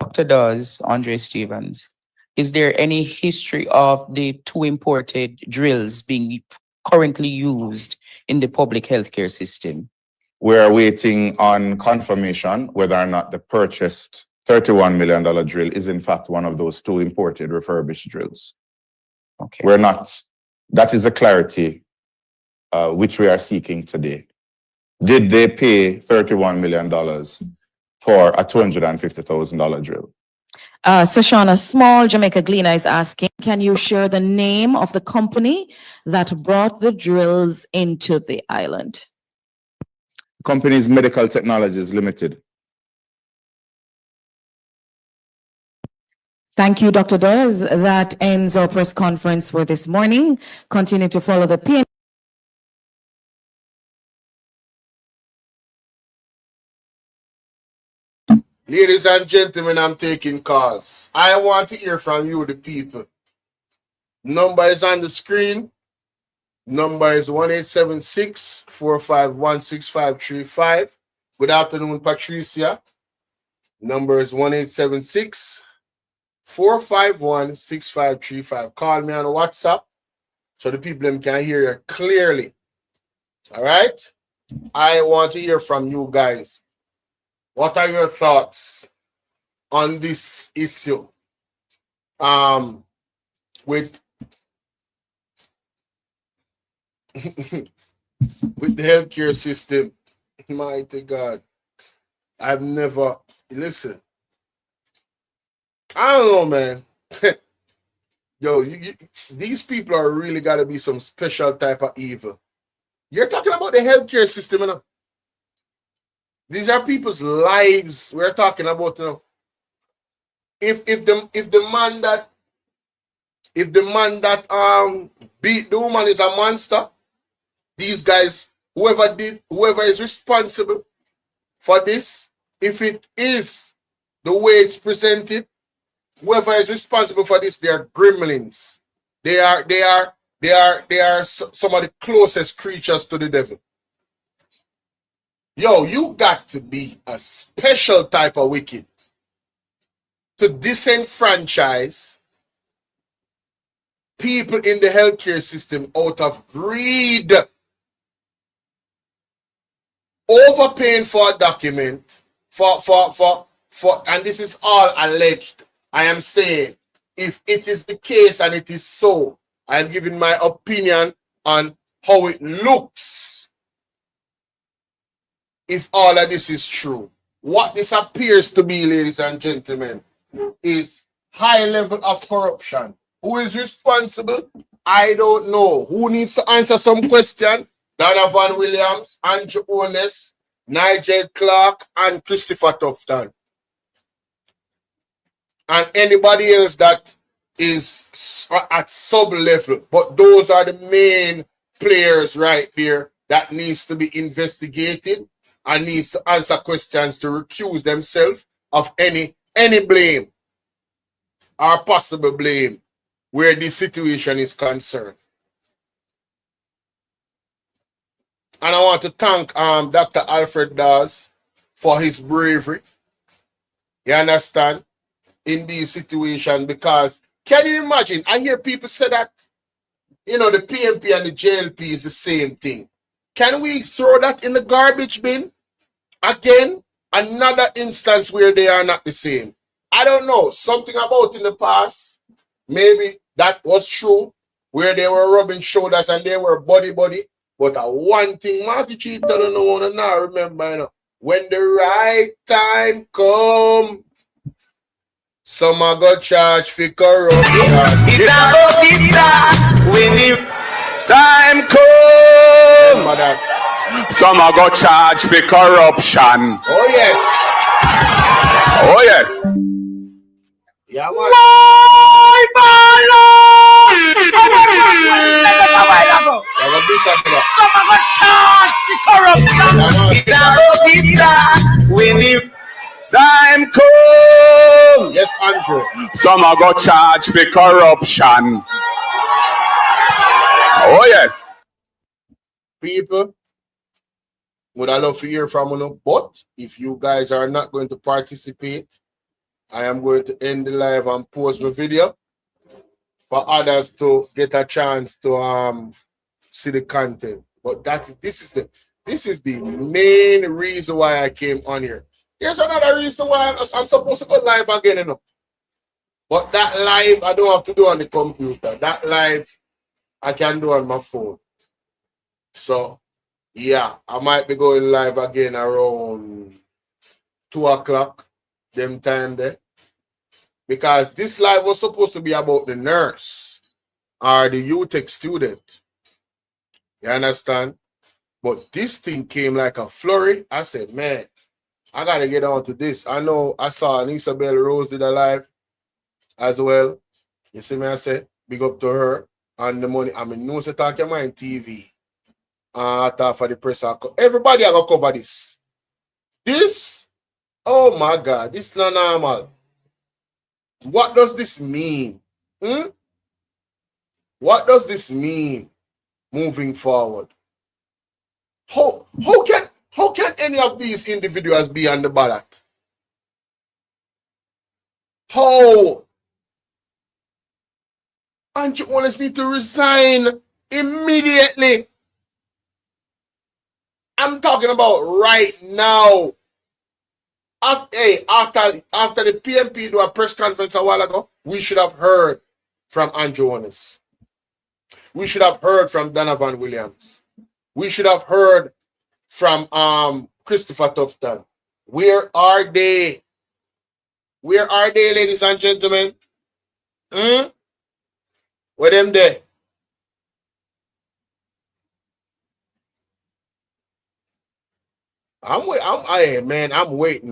Speaker 8: Dr. Daws, Andre Stevens, is there any history of the two imported drills being currently used in the public healthcare system?
Speaker 4: We are waiting on confirmation whether or not the purchased $31 million drill is in fact one of those two imported refurbished drills.
Speaker 8: Okay.
Speaker 4: We're not. That is the clarity which we are seeking today. Did they pay $31 million for a $250,000 drill?
Speaker 6: Sashana Small, Jamaica Gleaner is asking, can you share the name of the company that brought the drills into the island?
Speaker 4: The company is Medical Technologies Limited.
Speaker 6: Thank you, Dr. Daws. That ends our press conference for this morning. Continue to follow the PN.
Speaker 3: Ladies and gentlemen, I'm taking calls. I want to hear from you, the people. Number is on the screen. Number is 1-876-451-6535. Good afternoon, Patricia. Number is 1-876-451-6535. Call me on WhatsApp so the people can hear you clearly. All right? I want to hear from you guys. What are your thoughts on this issue? With with the healthcare system, mighty God, I've never listen. I don't know, man. Yo, these people are really got to be some special type of evil. You're talking about the healthcare system, you know? These are people's lives we're talking about, you know. If the man that beat the woman is a monster, these guys, whoever is responsible for this, if it is the way it's presented, whoever is responsible for this, they are gremlins. They are some of the closest creatures to the devil. Yo, you got to be a special type of wicked to disenfranchise people in the healthcare system out of greed, overpaying for a document, and this is all alleged. I am saying, if it is the case and it is so, I am giving my opinion on how it looks. If all of this is true, what this appears to be, ladies and gentlemen, is high level of corruption. Who is responsible? I don't know. Who needs to answer some question? Donovan Williams, Andrew Ones, Nigel Clark, and Christopher Tufton. And anybody else that is at sub-level. But those are the main players right there that needs to be investigated and needs to answer questions to recuse themselves of any blame or possible blame where this situation is concerned. And I want to thank Dr. Alfred Daws for his bravery. You understand? In this situation, because can you imagine? I hear people say that, you know, the PMP and the JLP is the same thing. Can we throw that in the garbage bin? Again, another instance where they are not the same. I don't know. Something about in the past, maybe that was true, where they were rubbing shoulders and they were buddy. But one thing, Marty Cheetah don't know, and I remember, you know, when the right time come, some are go charge for corruption.
Speaker 2: It's about it when the time come.
Speaker 3: Remember that.
Speaker 2: Some are go charge for corruption.
Speaker 3: Oh yes.
Speaker 2: Oh yes.
Speaker 3: Yeah, man. Have a bit of that.
Speaker 2: It's about it when the time come.
Speaker 3: Yes, Andrew.
Speaker 2: Some are go charge for corruption. Oh yes.
Speaker 3: People, would I love to hear from you, but if you guys are not going to participate, I am going to end the live and post my video for others to get a chance to see the content. But this is the main reason why I came on here. Here's another reason why I'm supposed to go live again, you know. But that live I don't have to do on the computer. That live I can do on my phone. So yeah, I might be going live again around 2 o'clock, them time there. Because this live was supposed to be about the nurse or the UTech student. You understand? But this thing came like a flurry. I said, man, I got to get on to this. I know I saw Isabel Rose did a live as well. You see me, I said, big up to her. And the money, I mean, no, say talk your mind TV. I thought for the press, everybody are going to cover this. This, oh my God, this is not normal. What does this mean? What does this mean moving forward? How can any of these individuals be on the ballot? How? And you want us need to resign immediately. I'm talking about right now. After the PMP do a press conference a while ago, we should have heard from Andrew Honest. We should have heard from Donovan Williams. We should have heard from Christopher Tufton. Where are they? Where are they, ladies and gentlemen? Where them there? I'm waiting,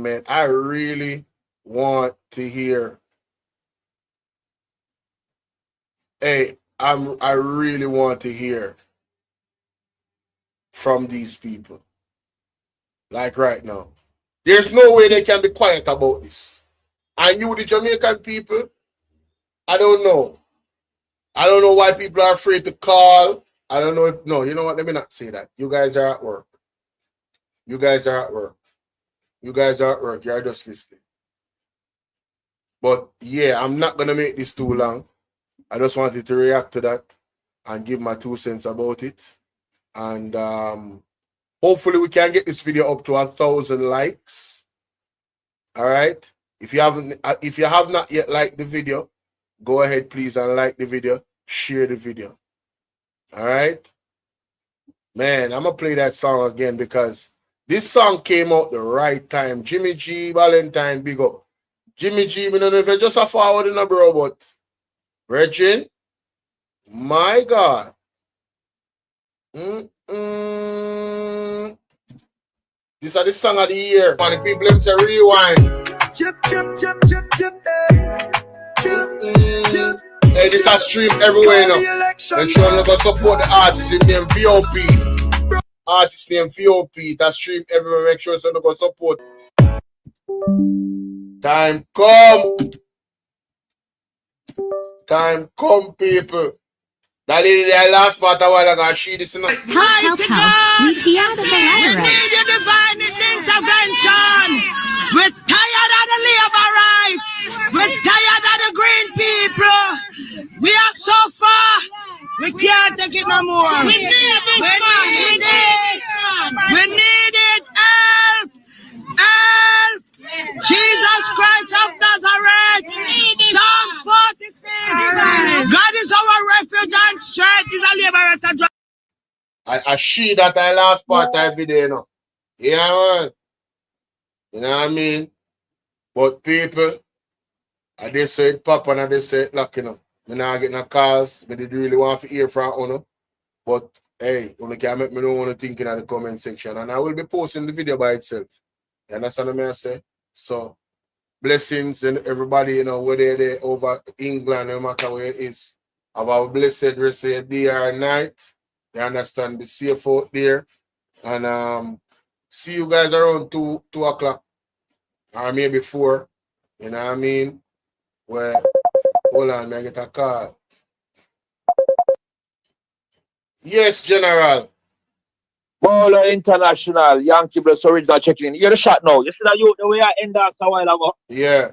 Speaker 3: man. I really want to hear. I really want to hear from these people. Like right now. There's no way they can be quiet about this. And you, the Jamaican people, I don't know. I don't know why people are afraid to call. I don't know if, no, you know what? Let me not say that. You guys are at work. You guys are at work. You guys are at work. You're just listening. But yeah, I'm not going to make this too long. I just wanted to react to that and give my 2 cents about it. And hopefully we can get this video up to 1,000 likes. All right. If you have not yet liked the video, go ahead, please, and like the video. Share the video. All right. Man, I'm going to play that song again because this song came out the right time. Jimmy G, Valentine, big up. Jimmy G, I don't know if you're just a forward in a bro, but Virgin, my God. This is the song of the year. Man, the people them say rewind.
Speaker 9: Chip, chip, chip, chip, chip,
Speaker 3: Hey, this is stream everywhere now. Make sure you go support the artist named VOP. Artist named VOP. That stream everywhere. Make sure you go support. Time come. Time come, people. That lady there last part a while ago, she this not.
Speaker 10: Help. We key out of the ladder right.
Speaker 1: Need your divine intervention. We're tired of the labor rights. We're tired of the green people. We are so far. We can't take it no more. We need this. We need it. Help. Help. Jesus Christ of Nazareth. Psalm 46. God is our refuge and strength. Is a liberator.
Speaker 3: I she that I last part of video, you know. Yeah, man. You know what I mean? But people, I just say it pop and I just say it lock, you know. I not get no calls. I did really want to hear from you. But hey, you can make me know what you think in the comment section. And I will be posting the video by itself. You understand what I say? So blessings and everybody, you know, whether they're over England, no matter where it is. Have a blessed rest of your day or night. You understand? Be safe out there. And see you guys around 2 o'clock. Or maybe 4. You know what I mean? Where hold on, I get a call. Yes, General.
Speaker 11: Bolo International, Yankee Bless original checking in. You're the shot now. You see that you the way I end us a while ago?
Speaker 3: Yeah.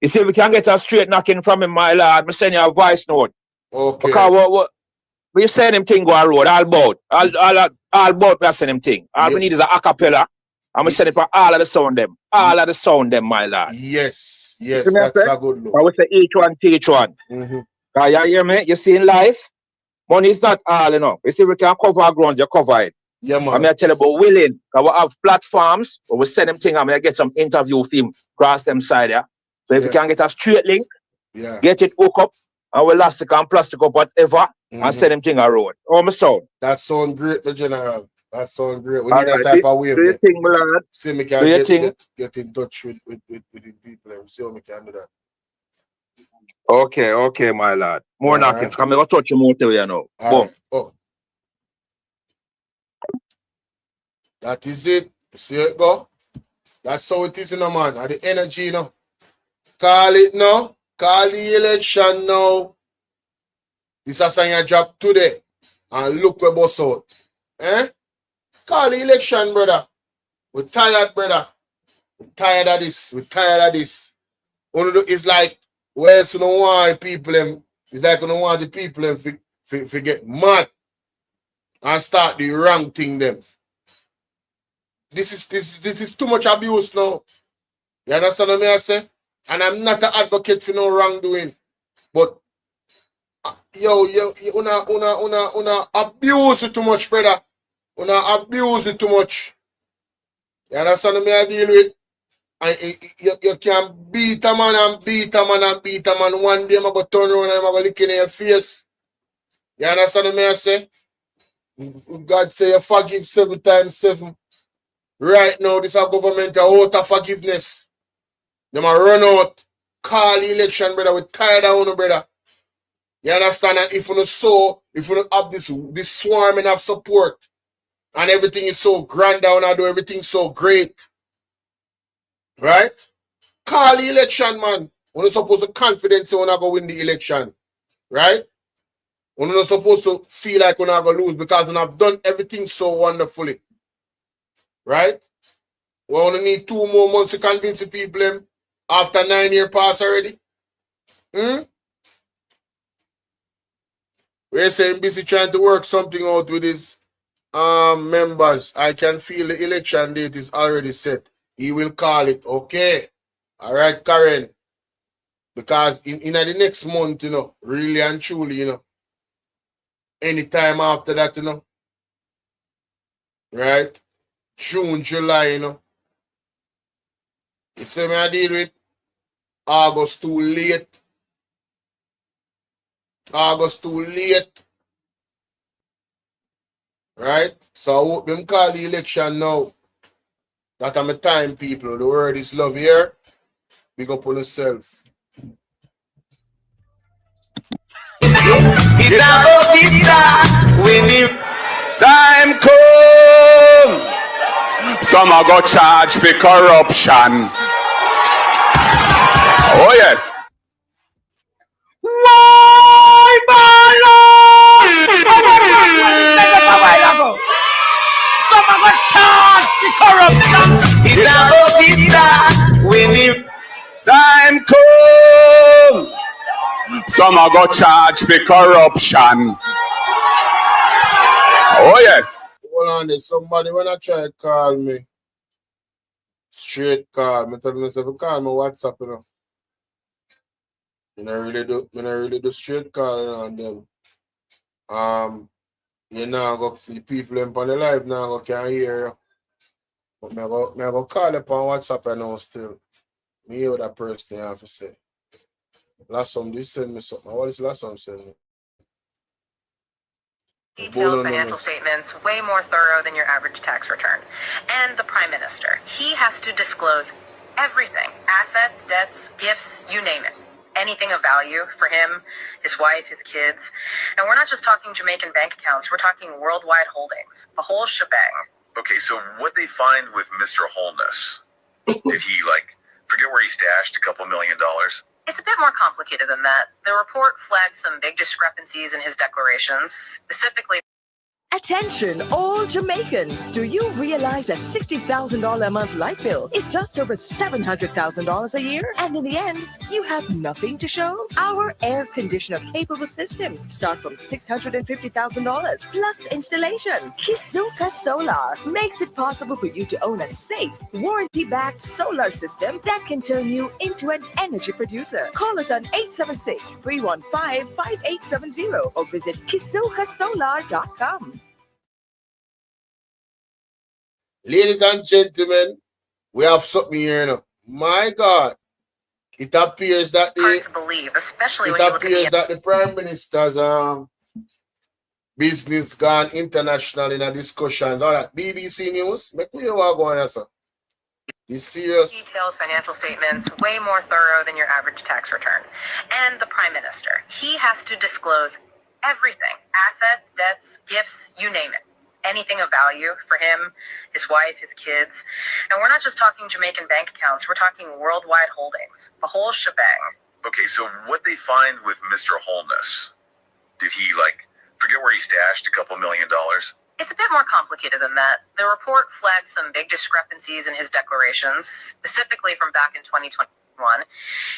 Speaker 11: You see, we can get a straight knocking from him, my lad. I'm sending you a voice note.
Speaker 3: Okay.
Speaker 11: Because what we send him thing go on road, all about. All about we send him thing. All we need is a acapella. And we send it for all of the sound them. All of the sound them, my lad.
Speaker 3: Yes, that's a good look.
Speaker 11: I would say each one teach one.
Speaker 3: You
Speaker 11: hear me? You see in life, money is not all enough. You see, we can cover ground, you cover it.
Speaker 3: Yeah, man.
Speaker 11: I'm going to tell you about willing. Because we have platforms, but we send them thing, I'm going to get some interview with him, cross them side, yeah? So if you can get a straight link, get it hook up, and we'll elastic and plastic up, whatever, and send them thing a road. Oh, my son.
Speaker 3: That sounds great, my general. That sounds great. We need that type of wave.
Speaker 11: Do you think, my lad?
Speaker 3: See, me can get in touch with the people and see how we can do that.
Speaker 11: Okay, my lad. More knockings. Come here, touch him out there, you know. Boom.
Speaker 3: Oh. That is it. See it go? That's how it is, you know, man. And the energy, you know. Call it now. Call the election now. This is your job today. And look where boss out. Call the election, brother. We're tired, brother. We're tired of this. It's like, well, you don't want people them. It's like you don't want the people them to get mad and start the wrong thing them. This is too much abuse now. You understand what I say? And I'm not an advocate for no wrongdoing. But una abuse it too much, brother. Una abuse it too much. You understand what I deal with? You can beat a man and beat a man and beat a man. One day I'm going to turn around and I'm going to lick in your face. You understand what I say? God say you forgive 7 times 7. Right now, this is a government out of forgiveness. They might run out. Call the election, brother. We're tired of you, brother. You understand? And if you have this swarming of support and everything is so grand down, I do everything so great. Right? Call the election, man. We're not supposed to confidence we're not going to win the election. Right? We're not supposed to feel like we're not going to lose because we have done everything so wonderfully. Right? We only need 2 more months to convince the people after 9 years pass already. We're saying busy trying to work something out with his members. I can feel the election date is already set. He will call it. Okay. All right, Karen. Because in the next month, you know, really and truly, you know, anytime after that, you know, right? June, July, you know. You see me I deal with August too late. Right? So I hope them call the election now. That I'm a time, people. The word is love here. Big up on yourself.
Speaker 2: Time come. Some are go charge for corruption. Oh yes.
Speaker 1: Why, Bolo? Some of the charge the corruption. It's a go when the
Speaker 2: Time come. Some are got charged for corruption. Oh yes.
Speaker 3: Hold on, there's somebody when I try to call me. Straight call. Me tell myself to call me WhatsApp, you know. I not really do straight calling on them. You know, go the people in on the live now go can't hear you. But me go call up on WhatsApp and now still. Me hear what that person have to say. Last time they send me something. What is last time send me?
Speaker 5: Detailed financial statements, way more thorough than your average tax return. And the Prime Minister, he has to disclose everything. Assets, debts, gifts, you name it. Anything of value for him, his wife, his kids. And we're not just talking Jamaican bank accounts, we're talking worldwide holdings. The whole shebang.
Speaker 12: Okay, so what they find with Mr. Holness? Did he, forget where he stashed $2 million?
Speaker 5: It's a bit more complicated than that. The report flagged some big discrepancies in his declarations, specifically.
Speaker 13: Attention, all Jamaicans. Do you realize a $60,000 a month light bill is just over $700,000 a year? And in the end, you have nothing to show? Our air conditioner capable systems start from $650,000 plus installation. Kizuka Solar makes it possible for you to own a safe, warranty-backed solar system that can turn you into an energy producer. Call us on 876-315-5870 or visit kizukasolar.com.
Speaker 3: Ladies and gentlemen, we have something here now. My God. It appears that
Speaker 5: hard to believe, especially when you look at
Speaker 3: the Prime Minister's business gone international in a discussions. All right, BBC News, make me what going on, sir. This serious.
Speaker 5: Detailed financial statements, way more thorough than your average tax return. And the Prime Minister, he has to disclose everything. Assets, debts, gifts, you name it. Anything of value for him, his wife, his kids. And we're not just talking Jamaican bank accounts, we're talking worldwide holdings. The whole shebang.
Speaker 12: Okay, so what they find with Mr. Holness? Did he, forget where he stashed $2 million?
Speaker 5: It's a bit more complicated than that. The report flagged some big discrepancies in his declarations, specifically from back in 2021.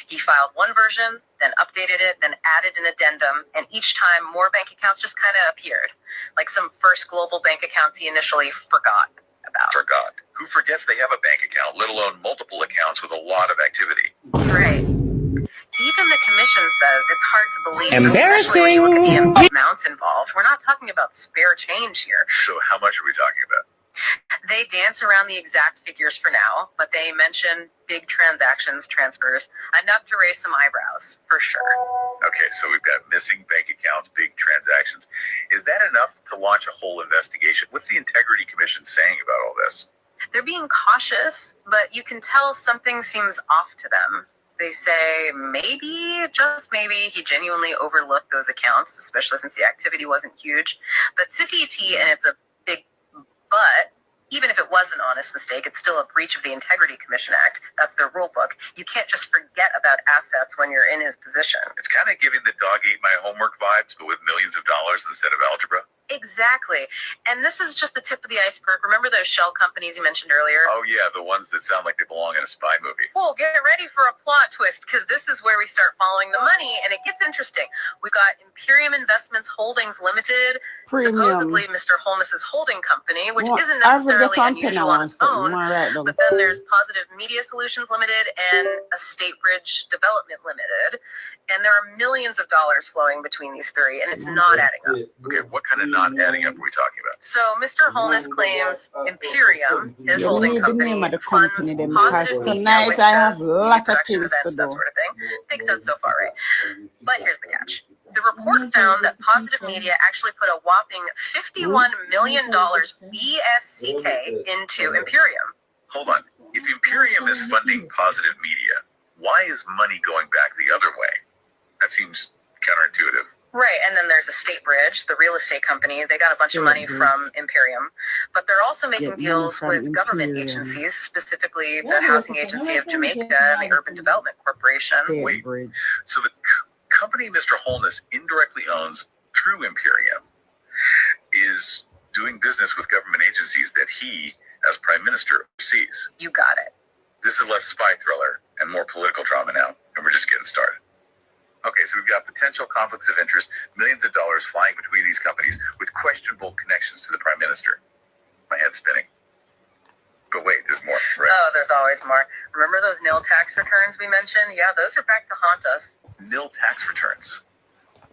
Speaker 5: He filed one version, then updated it, then added an addendum, and each time more bank accounts just kind of appeared. Like some First Global bank accounts he initially forgot about.
Speaker 12: Forgot? Who forgets they have a bank account, let alone multiple accounts with a lot of activity?
Speaker 5: Right. Even the commission says it's hard to believe.
Speaker 1: Embarrassing.
Speaker 5: When you look at the amounts involved. We're not talking about spare change here.
Speaker 12: So how much are we talking about?
Speaker 5: They dance around the exact figures for now, but they mention big transactions, transfers, enough to raise some eyebrows, for sure.
Speaker 12: Okay, so we've got missing bank accounts, big transactions. Is that enough to launch a whole investigation? What's the Integrity Commission saying about all this?
Speaker 5: They're being cautious, but you can tell something seems off to them. They say maybe, just maybe, he genuinely overlooked those accounts, especially since the activity wasn't huge. But CCT, and it's a big but, even if it was an honest mistake, it's still a breach of the Integrity Commission Act. That's their rule book. You can't just forget about assets when you're in his position.
Speaker 12: It's kind of giving the dog ate my homework vibes, but with millions of dollars instead of algebra.
Speaker 5: Exactly. And this is just the tip of the iceberg. Remember those shell companies you mentioned earlier?
Speaker 12: Oh, yeah, the ones that sound like they belong in a spy movie.
Speaker 5: Well, get ready for a plot twist, because this is where we start following the money, and it gets interesting. We've got Imperium Investments Holdings Limited, supposedly Mr. Holness's holding company, which isn't necessarily unusual on its own, but then there's Positive Media Solutions Limited and Estate Bridge Development Limited. And there are millions of dollars flowing between these three, and it's not adding up.
Speaker 12: Okay, what kind of not adding up are we talking about?
Speaker 5: So Mr. Holness claims Imperium, his holding company, funds Positive
Speaker 1: tonight I have a lot of things to do.
Speaker 5: That sort of thing. Makes sense so far, right? But here's the catch. The report found that Positive Media actually put a whopping $51 million BSCK into Imperium.
Speaker 12: Hold on. If Imperium is funding Positive Media, why is money going back the other way? That seems counterintuitive.
Speaker 5: Right, and then there's Estate Bridge, the real estate company. They got a bunch of money from Imperium, but they're also making deals with government agencies, specifically the Housing Agency of Jamaica and the Urban Development Corporation.
Speaker 12: Wait, so the company Mr. Holness indirectly owns through Imperium is doing business with government agencies that he, as Prime Minister, oversees.
Speaker 5: You got it.
Speaker 12: This is less spy thriller and more political drama now, and we're just getting started. Okay, so we've got potential conflicts of interest, millions of dollars flying between these companies with questionable connections to the Prime Minister. My head's spinning. But wait, there's more, right?
Speaker 5: Oh, there's always more. Remember those nil tax returns we mentioned? Yeah, those are back to haunt us.
Speaker 12: Nil tax returns.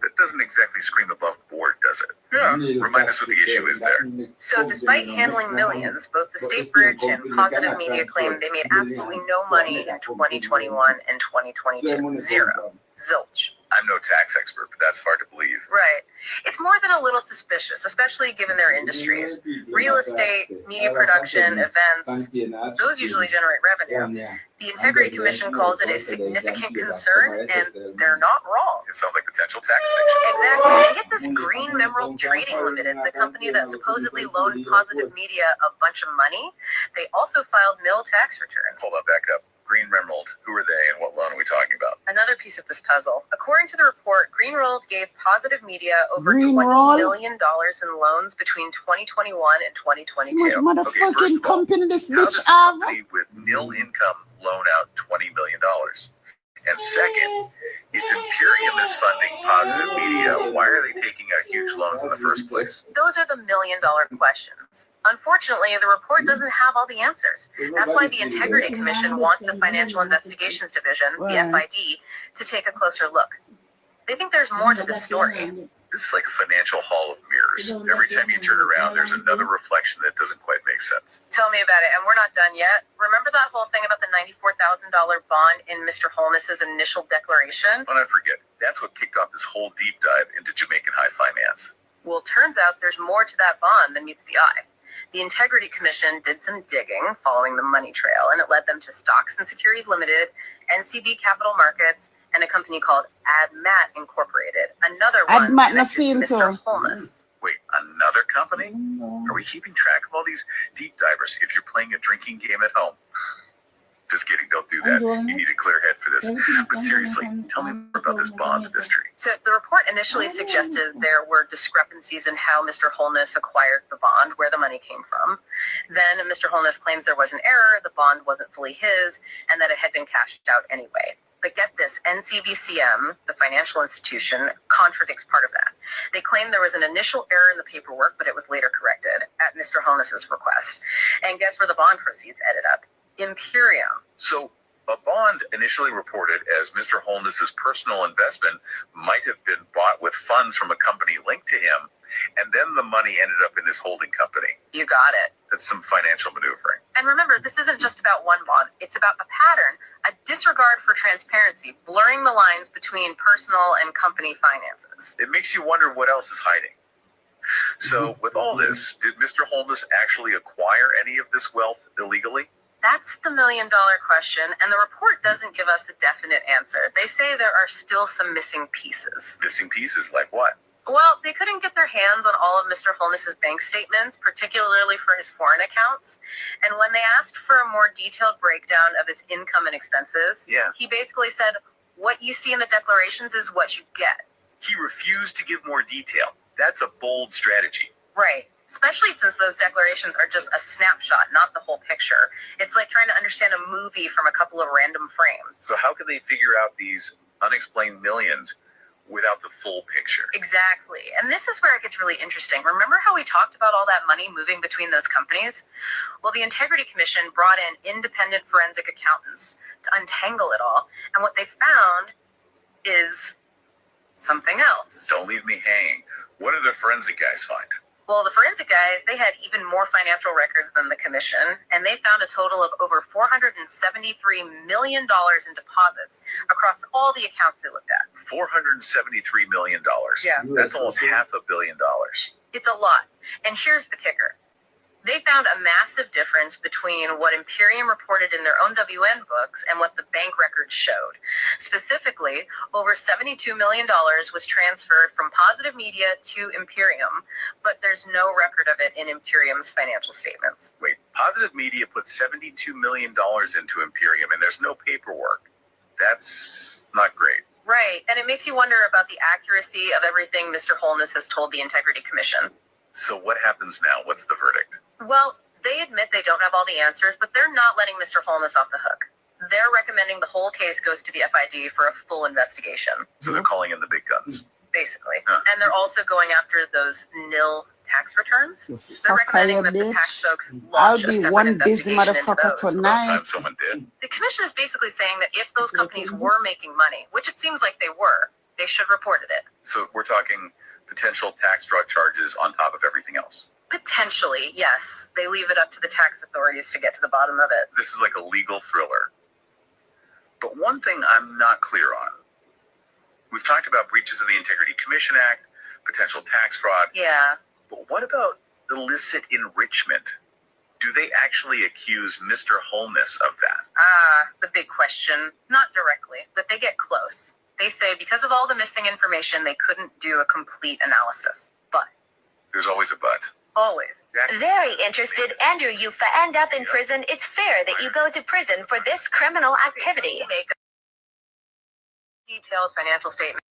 Speaker 12: That doesn't exactly scream above board, does it?
Speaker 5: Yeah.
Speaker 12: Remind us what the issue is there.
Speaker 5: So despite handling millions, both the State Bridge and Positive Media claim they made absolutely no money in 2021 and 2022. Zero. Zilch.
Speaker 12: I'm no tax expert, but that's hard to believe.
Speaker 5: Right. It's more than a little suspicious, especially given their industries. Real estate, media production, events, those usually generate revenue. The Integrity Commission calls it a significant concern, and they're not wrong.
Speaker 12: It sounds like potential tax fiction.
Speaker 5: Exactly. And get this, Green Emerald Trading Limited, the company that supposedly loaned Positive Media a bunch of money, they also filed nil tax returns.
Speaker 12: Hold on, back up. Green Emerald, who are they and what loan are we talking about?
Speaker 5: Another piece of this puzzle. According to the report, Green Emerald gave Positive Media over $20 million in loans between 2021 and 2022.
Speaker 1: Motherfucking company this
Speaker 12: how
Speaker 1: bitch
Speaker 12: does a company with nil income loan out $20 million? And second, if Imperium is funding Positive Media, why are they taking out huge loans in the first place?
Speaker 5: Those are the million-dollar questions. Unfortunately, the report doesn't have all the answers. That's why the Integrity Commission wants the Financial Investigations Division, the FID, to take a closer look. They think there's more to this story.
Speaker 12: This is like a financial hall of mirrors. Every time you turn around, there's another reflection that doesn't quite make sense.
Speaker 5: Tell me about it, and we're not done yet. Remember that whole thing about the $94,000 bond in Mr. Holness's initial declaration?
Speaker 12: But I forget. That's what kicked off this whole deep dive into Jamaican high finance.
Speaker 5: Well, it turns out there's more to that bond than meets the eye. The Integrity Commission did some digging following the money trail, and it led them to Stocks and Securities Limited, NCB Capital Markets, and a company called AdMat Incorporated. Another one connected to Mr. Holness.
Speaker 12: Wait, another company? Are we keeping track of all these deep divers if you're playing a drinking game at home? Just kidding, don't do that. You need a clear head for this. But seriously, tell me more about this bond mystery.
Speaker 5: So the report initially suggested there were discrepancies in how Mr. Holness acquired the bond, where the money came from. Then Mr. Holness claims there was an error, the bond wasn't fully his, and that it had been cashed out anyway. But get this, NCBCM, the financial institution, contradicts part of that. They claim there was an initial error in the paperwork, but it was later corrected at Mr. Holness's request. And guess where the bond proceeds ended up? Imperium.
Speaker 12: So a bond initially reported as Mr. Holness's personal investment might have been bought with funds from a company linked to him, and then the money ended up in this holding company.
Speaker 5: You got it.
Speaker 12: That's some financial maneuvering.
Speaker 5: And remember, this isn't just about one bond. It's about a pattern, a disregard for transparency, blurring the lines between personal and company finances.
Speaker 12: It makes you wonder what else is hiding. So with all this, did Mr. Holness actually acquire any of this wealth illegally?
Speaker 5: That's the million-dollar question, and the report doesn't give us a definite answer. They say there are still some missing pieces.
Speaker 12: Missing pieces like what?
Speaker 5: Well, they couldn't get their hands on all of Mr. Holness's bank statements, particularly for his foreign accounts. And when they asked for a more detailed breakdown of his income and expenses, he basically said, what you see in the declarations is what you get.
Speaker 12: He refused to give more detail. That's a bold strategy.
Speaker 5: Right. Especially since those declarations are just a snapshot, not the whole picture. It's like trying to understand a movie from a couple of random frames.
Speaker 12: So how can they figure out these unexplained millions without the full picture?
Speaker 5: Exactly. And this is where it gets really interesting. Remember how we talked about all that money moving between those companies? Well, the Integrity Commission brought in independent forensic accountants to untangle it all. And what they found is something else.
Speaker 12: Don't leave me hanging. What did the forensic guys find?
Speaker 5: Well, the forensic guys, they had even more financial records than the commission, and they found a total of over $473 million in deposits across all the accounts they looked at.
Speaker 12: $473 million.
Speaker 5: Yeah.
Speaker 12: That's almost $500 million.
Speaker 5: It's a lot. And here's the kicker. They found a massive difference between what Imperium reported in their own WN books and what the bank records showed. Specifically, over $72 million was transferred from Positive Media to Imperium, but there's no record of it in Imperium's financial statements.
Speaker 12: Wait, Positive Media put $72 million into Imperium and there's no paperwork. That's not great.
Speaker 5: Right, and it makes you wonder about the accuracy of everything Mr. Holness has told the Integrity Commission.
Speaker 12: So what happens now? What's the verdict?
Speaker 5: Well, they admit they don't have all the answers, but they're not letting Mr. Holness off the hook. They're recommending the whole case goes to the FID for a full investigation.
Speaker 12: So they're calling in the big guns.
Speaker 5: Basically. And they're also going after those nil tax returns. They're recommending that the tax folks launch a separate investigation into those.
Speaker 12: Tonight. Someone did.
Speaker 5: The commission is basically saying that if those companies were making money, which it seems like they were, they should have reported it.
Speaker 12: So we're talking potential tax fraud charges on top of everything else.
Speaker 5: Potentially, yes. They leave it up to the tax authorities to get to the bottom of it.
Speaker 12: This is like a legal thriller. But one thing I'm not clear on. We've talked about breaches of the Integrity Commission Act, potential tax fraud.
Speaker 5: Yeah.
Speaker 12: But what about illicit enrichment? Do they actually accuse Mr. Holness of that?
Speaker 5: The big question. Not directly, but they get close. They say because of all the missing information, they couldn't do a complete analysis. But
Speaker 12: there's always a but.
Speaker 5: Always.
Speaker 14: Very interested, Andrew. You end up in prison. It's fair that you go to prison for this criminal activity.
Speaker 5: Make a detailed financial statement.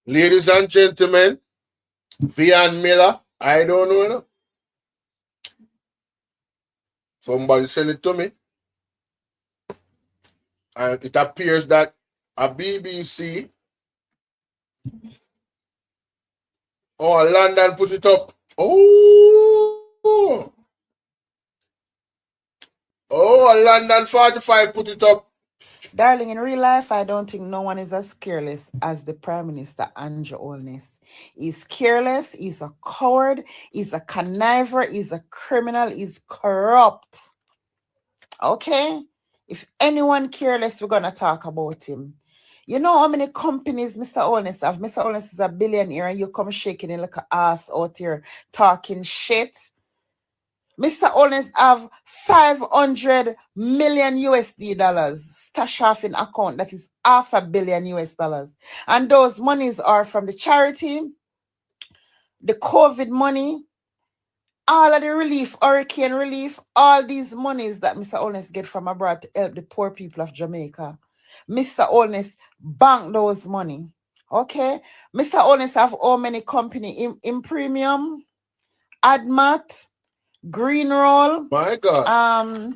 Speaker 3: Ladies and gentlemen, Vian Miller, I don't know. You know. Somebody send it to me. And it appears that a BBC or London put it up. Oh, London 45 put it up.
Speaker 15: Darling, in real life, I don't think no one is as careless as the Prime Minister, Andrew Holness. He's careless, he's a coward, he's a conniver, he's a criminal, he's corrupt. Okay? If anyone careless, we're going to talk about him. You know how many companies Mr. Holness have? Mr. Holness is a billionaire and you come shaking it like an ass out here talking shit. Mr. Holness have 500 million USD dollars stashed off in account that is $500 million US dollars. And those monies are from the charity, the COVID money, all of the relief, hurricane relief, all these monies that Mr. Holness get from abroad to help the poor people of Jamaica. Mr. Holness bank those money. Okay? Mr. Holness have how many company in Premium, Admat, Green Roll,
Speaker 3: my God,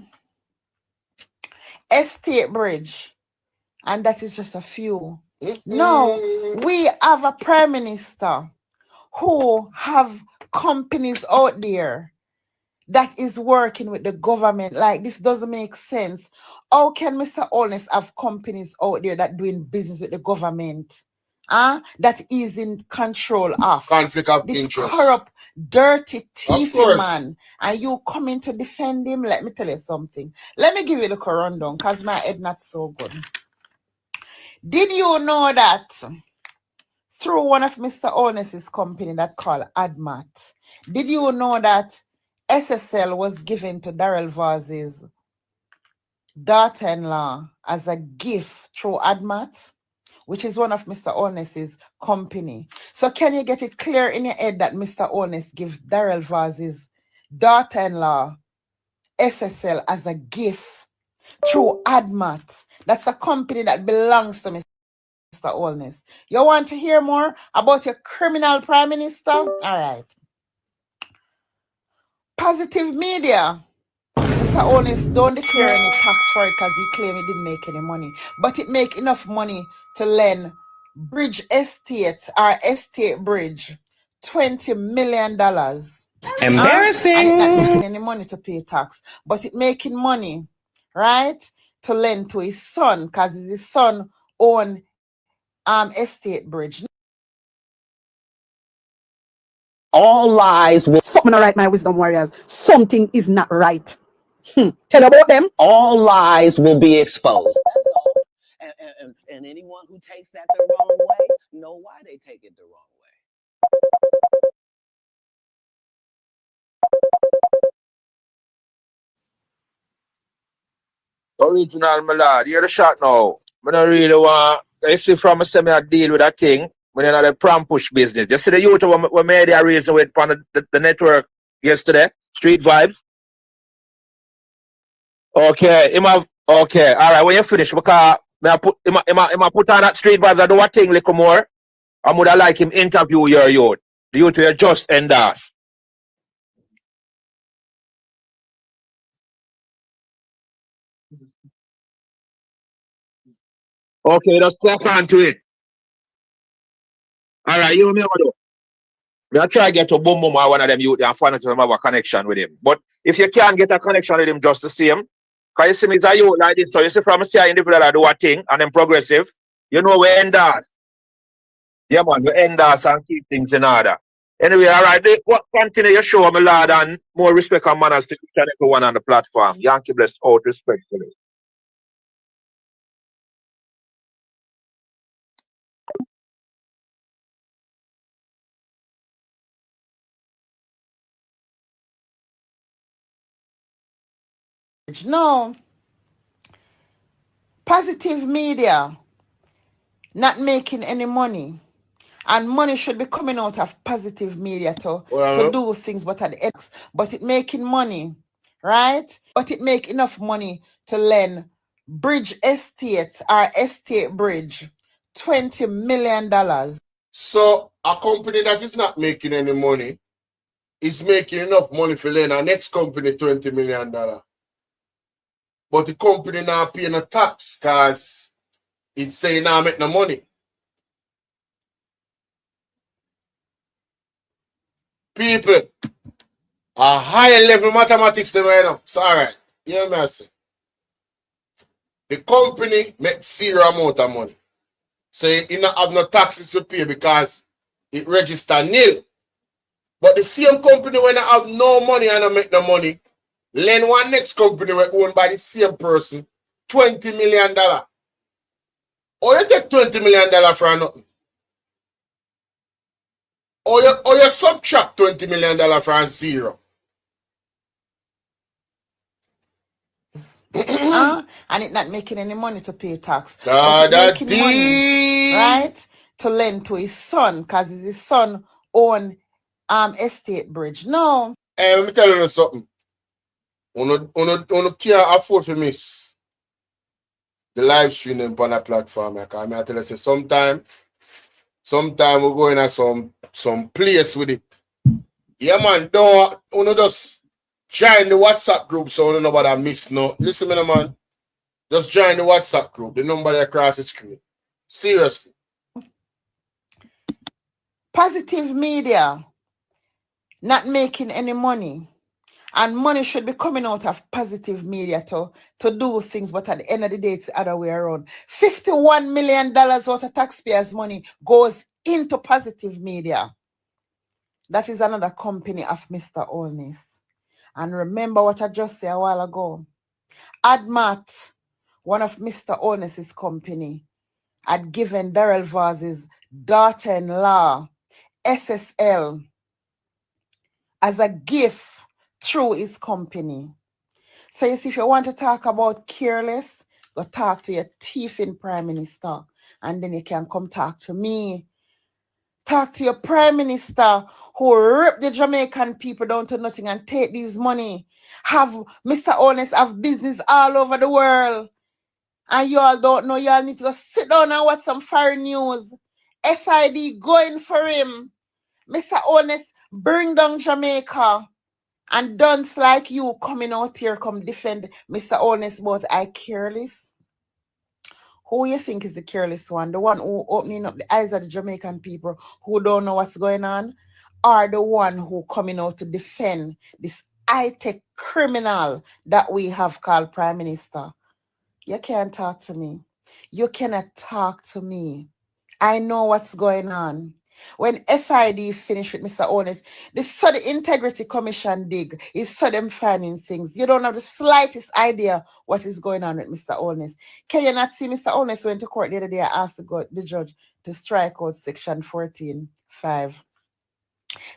Speaker 15: Estate Bridge, and that is just a few. No, we have a Prime Minister who have companies out there that is working with the government. Like, this doesn't make sense. How can Mr. Holness have companies out there that doing business with the government? That is in control of
Speaker 3: conflict of
Speaker 15: this
Speaker 3: interest.
Speaker 15: Corrupt, dirty, thiefy man. And you coming to defend him? Let me tell you something. Let me give you the rundown because my head not so good. Did you know that through one of Mr. Holness's company that called Admat, did you know that SSL was given to Darrell Vaz's daughter-in-law as a gift through Admat, which is one of Mr. Holness's company? So can you get it clear in your head that Mr. Holness give Darrell Vaz's daughter-in-law SSL as a gift through Admat? That's a company that belongs to Mr. Holness. You want to hear more about your criminal Prime Minister? All right. Positive Media. Mr. Holness don't declare any tax for it because he claimed he didn't make any money. But it make enough money to lend Bridge Estate or Estate Bridge $20 million.
Speaker 1: Embarrassing.
Speaker 15: And it not making any money to pay tax. But it making money, right, to lend to his son because his son own Estate Bridge.
Speaker 1: All lies will.
Speaker 16: Something not right, my wisdom warriors. Something is not right. Tell about them.
Speaker 1: All lies will be exposed. That's all. And anyone who takes that the wrong way know why they take it the wrong way.
Speaker 11: Original, my lad. You're the shot now. I don't really want. You see, from a semi deal with that thing, when you're not a pram push business. You see the youth we made a reason with on the network yesterday? Street vibes. Okay, okay, all right. When you finish, because I put on that street vibes. I do what thing little more. I would have like him interview your youth. The youth will just end us. Okay, just clock on to it. All right, you know me what do. I try to get to boom boom or one of them youth and find out if I have a connection with him. But if you can't get a connection with him just the same, because you see me as a youth like this, so you see from see an individual that do a thing and then progressive, you know we end us. Yeah man, we end us and keep things in order. Anyway, all right, what continue your show, my lad, and more respect and manners to each and everyone on the platform. Yankee bless out respectfully.
Speaker 15: No. Positive media not making any money. And money should be coming out of positive media to do things, but at the X, but it making money, right? But it make enough money to lend Bridge Estate or Estate Bridge $20 million.
Speaker 3: So a company that is not making any money is making enough money for lend our next company $20 million. But the company not paying a tax because it's saying now make no money. People, a higher level mathematics they right now. So all right. You know what I say? The company makes zero amount of money. So it not have no taxes to pay because it register nil. But the same company when I have no money and I make no money, lend one next company owned by the same person $20 million. Or you take $20 million for nothing. Or you subtract $20 million from zero.
Speaker 15: And it not making any money to pay tax.
Speaker 3: Making
Speaker 15: money, right? To lend to his son, because his son own Estate Bridge. No.
Speaker 3: Hey, let me tell you something. Uno can't afford to miss the live streaming on that platform. I tell you, sometime we're going at some place with it. Yeah, man, don't just join the WhatsApp group so nobody miss no. Listen, man. Just join the WhatsApp group. The number there across the screen. Seriously.
Speaker 15: Positive media not making any money. And money should be coming out of positive media to do things, but at the end of the day, it's the other way around. $51 million worth of taxpayers' money goes into positive media. That is another company of Mr. Olness. And remember what I just said a while ago. AdMat, one of Mr. Olness's company, had given Darrell Vaz's daughter-in-law, SSL, as a gift through his company. So you see, if you want to talk about careless, go talk to your thieving Prime Minister. And then you can come talk to me. Talk to your Prime Minister who rip the Jamaican people down to nothing and take these money. Have Mr. Honest have business all over the world. And you all don't know, you all need to go sit down and watch some foreign news. FID going for him. Mr. Honest, bring down Jamaica. And dunce like you coming out here, come defend Mr. Honest, but I careless. Who you think is the careless one? The one who opening up the eyes of the Jamaican people who don't know what's going on? Or the one who coming out to defend this high-tech criminal that we have called Prime Minister? You can't talk to me. You cannot talk to me. I know what's going on. When FID finished with Mr. Honest, the Integrity Commission dig is them finding things. You don't have the slightest idea what is going on with Mr. Honest. Can you not see Mr. Honest went to court the other day and asked the judge to strike out section 14(5)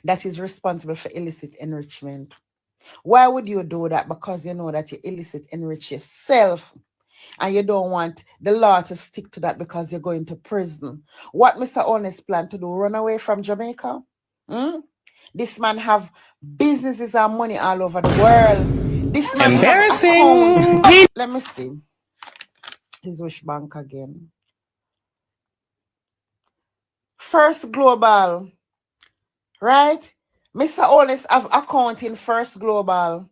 Speaker 15: that is responsible for illicit enrichment? Why would you do that? Because you know that you illicit enrich yourself. And you don't want the law to stick to that because you're going to prison. What Mr. Honest plan to do? Run away from Jamaica? This man have businesses and money all over the world. This man have accounts. Let me see. His wish bank again. First Global. Right? Mr. Honest have account in First Global.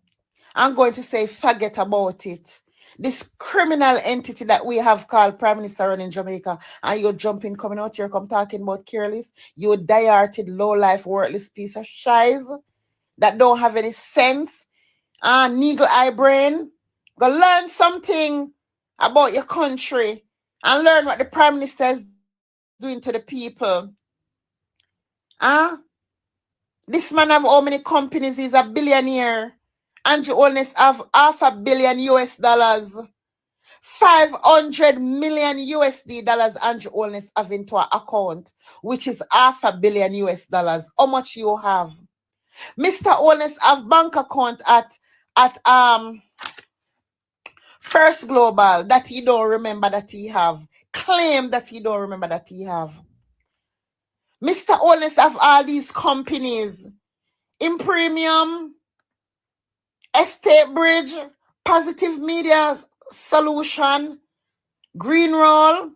Speaker 15: I'm going to say forget about it. This criminal entity that we have called Prime Minister running Jamaica, and you're jumping, coming out here, come talking about careless, you die-hearted, low-life, worthless piece of shiz that don't have any sense, needle eye brain. Go learn something about your country and learn what the Prime Minister is doing to the people. This man have how many companies? He's a billionaire. Andrew Holness have $500 million US. 500 million USD dollars Andrew Holness have into our account, which is $500 million US. How much you have? Mr. Holness have bank account at First Global that he don't remember that he have. Claim that he don't remember that he have. Mr. Holness have all these companies. Imperium, Estate Bridge, Positive Media Solution, Green Roll,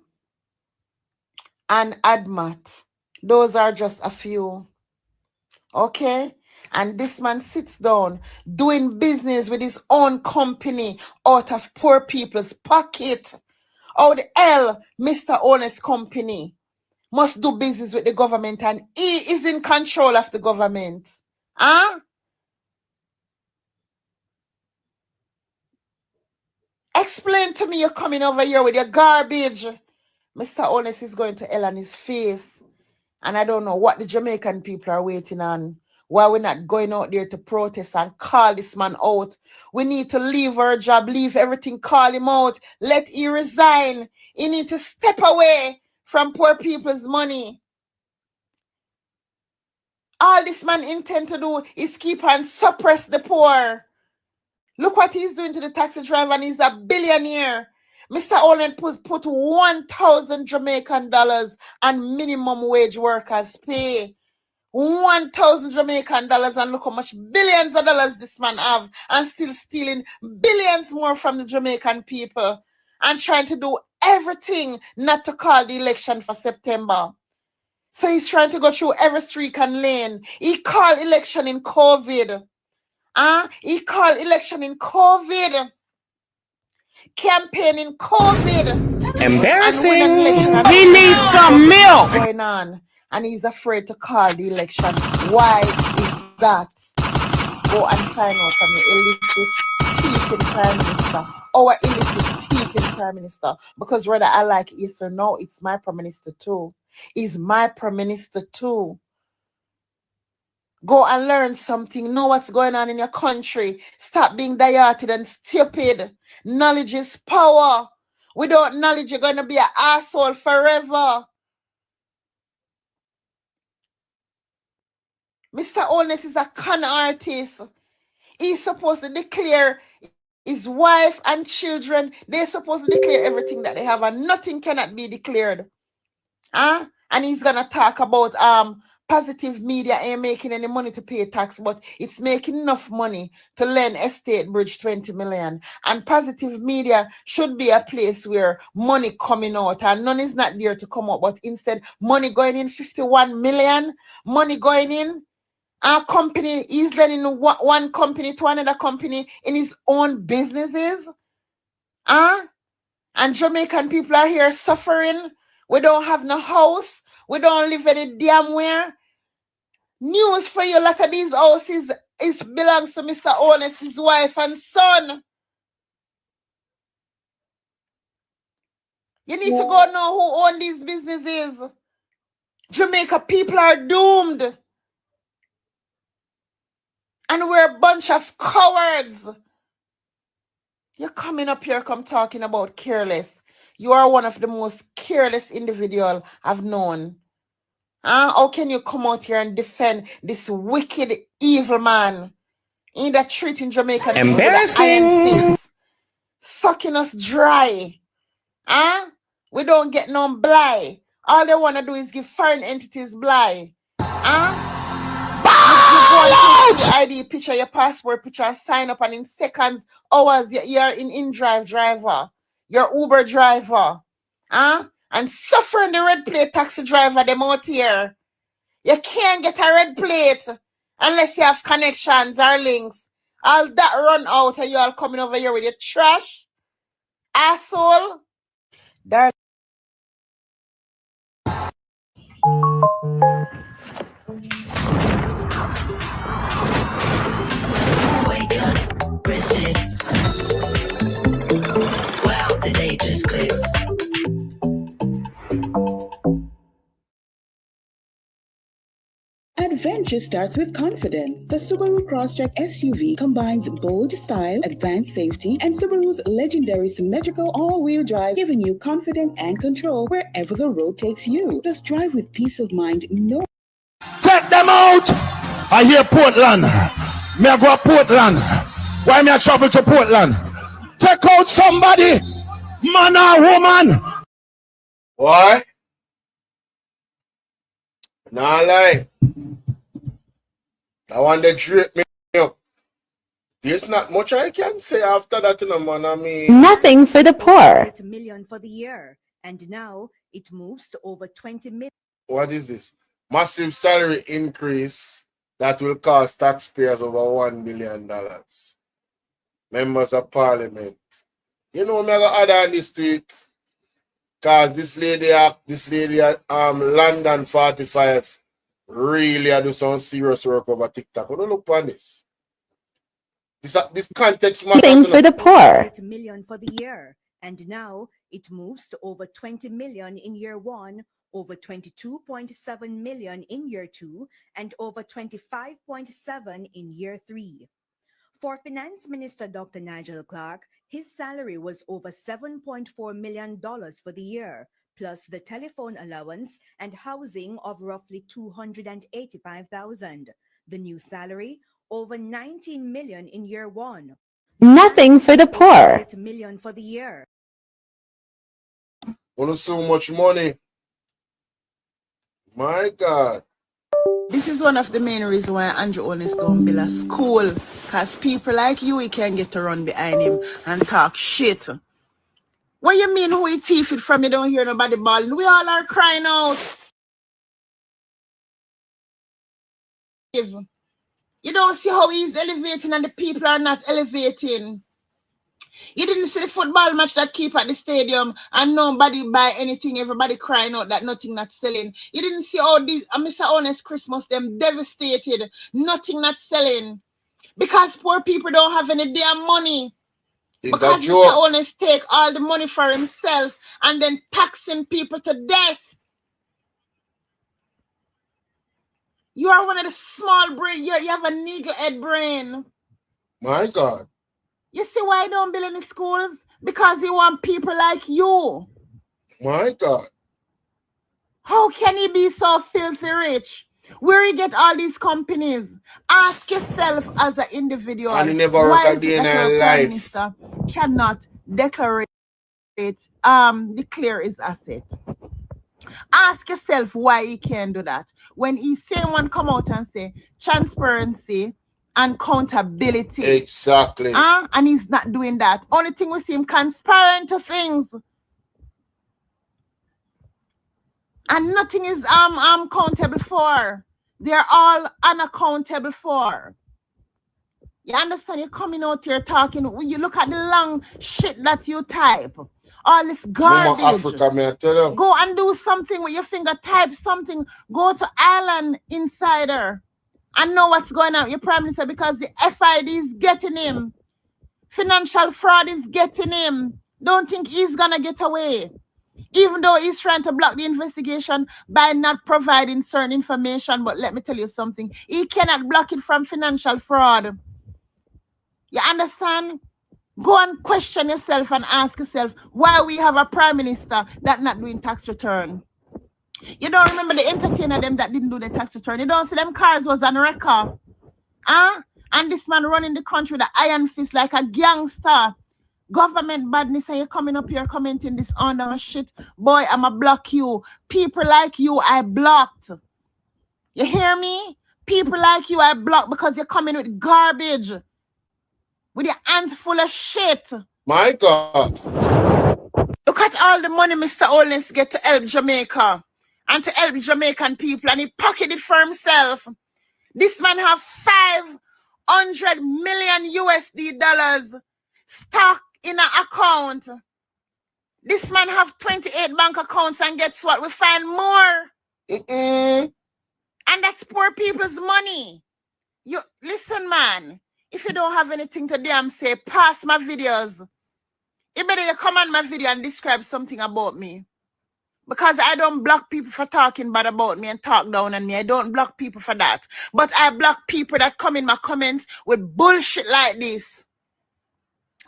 Speaker 15: and AdMat. Those are just a few. Okay? And this man sits down doing business with his own company out of poor people's pocket. How the hell Mr. Honest Company must do business with the government and he is in control of the government? Explain to me you're coming over here with your garbage. Mr. Honest is going to hell on his face. And I don't know what the Jamaican people are waiting on. Why we're not going out there to protest and call this man out. We need to leave our job, leave everything, call him out. Let he resign. He need to step away from poor people's money. All this man intend to do is keep and suppress the poor. Look what he's doing to the taxi driver, and he's a billionaire. Mr. Owen put 1,000 Jamaican dollars on minimum wage workers pay. 1,000 Jamaican dollars, and look how much billions of dollars this man have, and still stealing billions more from the Jamaican people and trying to do everything not to call the election for September. So he's trying to go through every street and lane. He called election in COVID. He called election in COVID. Campaign in COVID. Embarrassing.
Speaker 1: He needs some milk.
Speaker 15: Going on. And he's afraid to call the election. Why is that? Go and find out from the illicit thief in Prime Minister. Our illicit thief in Prime Minister. Because whether I like it or no, it's my Prime Minister too. He's my Prime Minister too. Go and learn something. Know what's going on in your country. Stop being diated and stupid. Knowledge is power. Without knowledge, you're going to be an asshole forever. Mr. Honest is a con artist. He's supposed to declare his wife and children. They're supposed to declare everything that they have, and nothing cannot be declared. And he's going to talk about Positive Media ain't making any money to pay tax, but it's making enough money to lend Estate Bridge 20 million. And Positive Media should be a place where money coming out, and none is not there to come out, but instead money going in 51 million, money going in. Our company is lending one company to another company in his own businesses. And Jamaican people are here suffering. We don't have no house. We don't live any damn where. News for you, a lot of these houses belongs to Mr. Honest, his wife and son. You need to go know who owns these businesses. Jamaica people are doomed. And we're a bunch of cowards. You're coming up here, talking about careless. You are one of the most careless individuals I've known. How can you come out here and defend this wicked, evil man? In that treating Jamaican people with an iron fist? sucking us dry. Huh? We don't get no blight. All they want to do is give foreign entities blight. Huh? You go and take your ID picture, your passport picture, sign up, and in seconds, hours, you're in InDrive driver. You're Uber driver. Huh? And suffering the red plate taxi driver, them out here. You can't get a red plate unless you have connections or links. All that run out and you all coming over here with your trash. Asshole. That
Speaker 17: wake up, rested. Wow, the day just clicks.
Speaker 18: Adventure starts with confidence. The Subaru Crosstrek SUV combines bold style, advanced safety, and Subaru's legendary symmetrical all-wheel drive, giving you confidence and control wherever the road takes you. Just drive with peace of mind. No.
Speaker 19: Take them out! I hear Portland. Me I go to Portland. Why me I travel to Portland? Take out somebody, man or woman.
Speaker 3: Why? Nah lie. I want to drape me up. There's not much I can say after that, you know, man. I mean,
Speaker 20: Nothing for the poor.
Speaker 21: $8 million for the year, and now it moves to over 20 million.
Speaker 3: what is this? Massive salary increase that will cost taxpayers over $1 billion. Members of Parliament. You know, I'm going to add on this tweet. Because this lady London 45 really do some serious work over TikTok. What do you look on this? This context matters.
Speaker 20: Nothing for the poor.
Speaker 21: $8 million for the year, and now it moves to over 20 million in year one, over 22.7 million in year two, and over 25.7 in year three. For Finance Minister Dr. Nigel Clark, his salary was over $7.4 million for the year, plus the telephone allowance and housing of roughly $285,000. The new salary, over 19 million in year one.
Speaker 20: Nothing for the poor.
Speaker 21: $8 million for the year.
Speaker 3: Want so much money? My God.
Speaker 15: This is one of the main reasons why Andrew Holness don't build a school. Because people like you, he can get to run behind him and talk shit. What you mean who he thief it from? You don't hear nobody bawling. We all are crying out. You don't see how he's elevating and the people are not elevating. You didn't see the football match that keep at the stadium and nobody buy anything, everybody crying out that nothing not selling. You didn't see all these, Mr. Honest Christmas, them devastated, nothing not selling. Because poor people don't have any damn money. Because Mr. Honest take all the money for himself and then taxing people to death. You are one of the small brain, you have a needle head brain.
Speaker 3: My God.
Speaker 15: You see why I don't build any schools? Because you want people like you.
Speaker 3: My God.
Speaker 15: How can you be so filthy rich? Where you get all these companies? Ask yourself as an individual.
Speaker 3: And never work a day in her life.
Speaker 15: Minister cannot declare his asset. Ask yourself why he can't do that. When he same one come out and say transparency and accountability.
Speaker 3: Exactly.
Speaker 15: And he's not doing that. Only thing we see him transparent to things. And nothing is accountable for. They're all unaccountable for. You understand? You're coming out here talking. When you look at the long shit that you type, all this garbage.
Speaker 3: Mama Africa, man, I tell you.
Speaker 15: Go and do something with your finger. Type something. Go to Island Insider and know what's going on. Your Prime Minister, because the FID is getting him. Financial fraud is getting him. Don't think he's gonna get away. Even though he's trying to block the investigation by not providing certain information. But let me tell you something. He cannot block it from financial fraud. You understand? Go and question yourself and ask yourself why we have a prime minister that not doing tax return. You don't remember the entertainer them that didn't do the tax return. You don't see them cars was on record. And this man running the country with an iron fist like a gangster. Government badness and you coming up here commenting this on shit. Boy, I'ma block you. People like you, I blocked. You hear me? People like you, I blocked because you're coming with garbage. With your hands full of shit.
Speaker 3: My God.
Speaker 15: Look at all the money Mr. Owens get to help Jamaica. And to help Jamaican people. And he pocketed it for himself. This man have 500 million USD dollars stock in an account. This man have 28 bank accounts and guess what? We find more. And that's poor people's money. You listen, man. If you don't have anything to damn say, pass my videos. You better you come on my video and describe something about me. Because I don't block people for talking bad about me and talk down on me. I don't block people for that. But I block people that come in my comments with bullshit like this.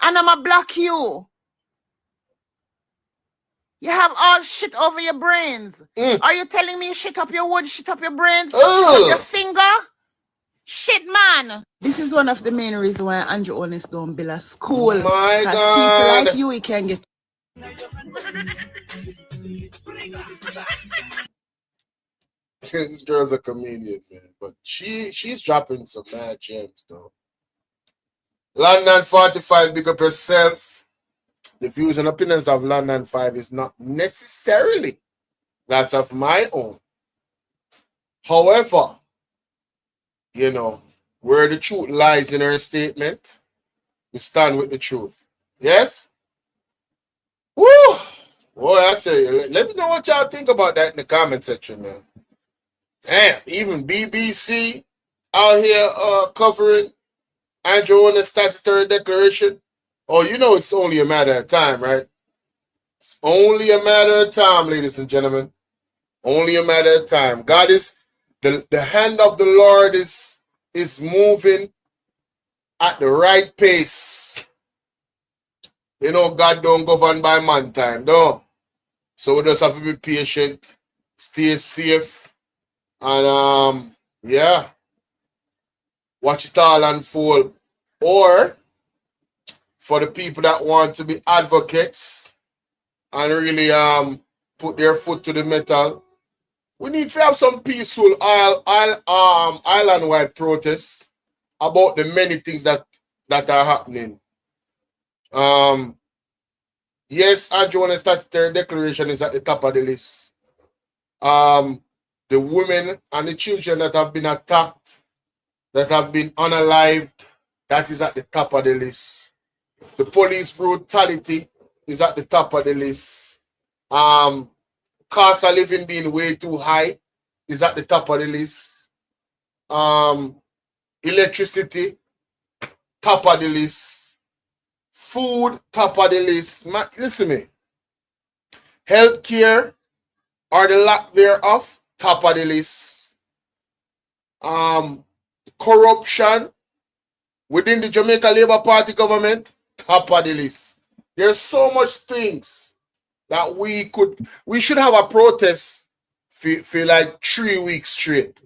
Speaker 15: And I'ma block you. You have all shit over your brains. Are you telling me shit up your wood, shit up your brains, shit up your finger? Shit, man. This is one of the main reasons why Andrew Honest don't build a school.
Speaker 3: My
Speaker 15: because
Speaker 3: God.
Speaker 15: people like you, we can get...
Speaker 3: This girl's a comedian, man. But she's dropping some mad gems, though. London 45, big up yourself. The views and opinions of London 5 is not necessarily that of my own. However, you know, where the truth lies in her statement, we stand with the truth. Yes? Woo! Boy, I tell you, let me know what y'all think about that in the comment section, man. Damn, even BBC out here covering Andrew on the statutory declaration. Oh, you know it's only a matter of time, right? It's only a matter of time, ladies and gentlemen. Only a matter of time. God is, the hand of the Lord is moving at the right pace. You know, God don't govern by man time, no. So we just have to be patient, stay safe, and yeah, watch it all unfold. Or for the people that want to be advocates and really put their foot to the metal, we need to have some peaceful island-wide protests about the many things that are happening. Yes, Andrew on the statutory declaration is at the top of the list. The women and the children that have been attacked, that have been unalived, that is at the top of the list. The police brutality is at the top of the list. Cost of living being way too high is at the top of the list. Electricity, top of the list. Food, top of the list. Listen to me. Healthcare or the lack thereof, top of the list. Corruption within the Jamaica Labour Party government, top of the list. There's so much things that we should have a protest for like 3 weeks straight.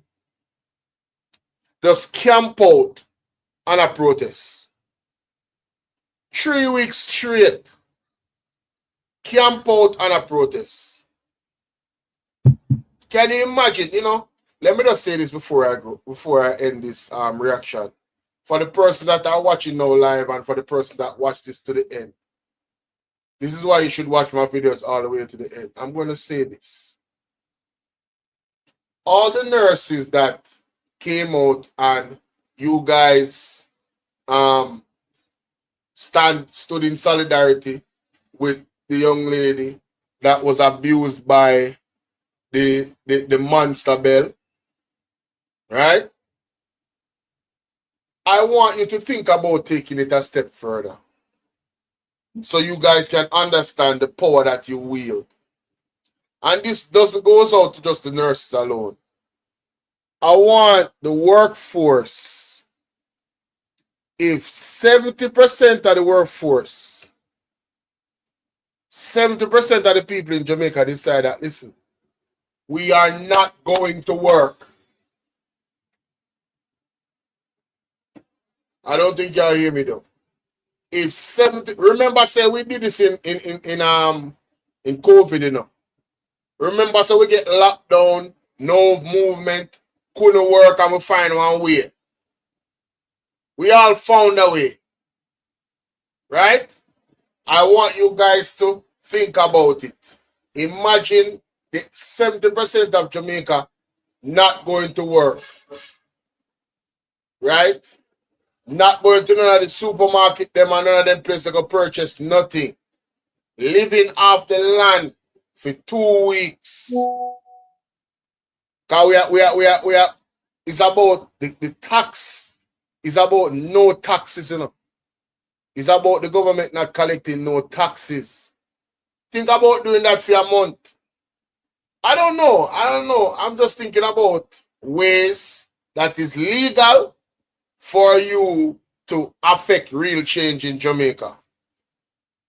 Speaker 3: Just camp out on a protest. 3 weeks straight. Camp out on a protest. Can you imagine, you know? Let me just say this before I end this reaction. For the person that are watching now live and for the person that watched this to the end. This is why you should watch my videos all the way to the end. I'm going to say this. All the nurses that came out and you guys stood in solidarity with the young lady that was abused by the monster bell, right? I want you to think about taking it a step further so you guys can understand the power that you wield. And this doesn't goes out to just the nurses alone. I want the workforce. If 70% of the workforce, 70% of the people in Jamaica decide that, listen, we are not going to work. I don't think y'all hear me though. if 70, remember say we did this in COVID, you know. Remember, so we get locked down, no movement, couldn't work, and we find one way. We all found a way. Right? I want you guys to think about it. Imagine the 70% of Jamaica not going to work. Right? Not going to none of the supermarket, them and none of them places to go purchase nothing. Living off the land for 2 weeks. Cause we are it's about the tax. It's about no taxes, you know. It's about the government not collecting no taxes. Think about doing that for a month. I don't know. I'm just thinking about ways that is legal for you to affect real change in Jamaica.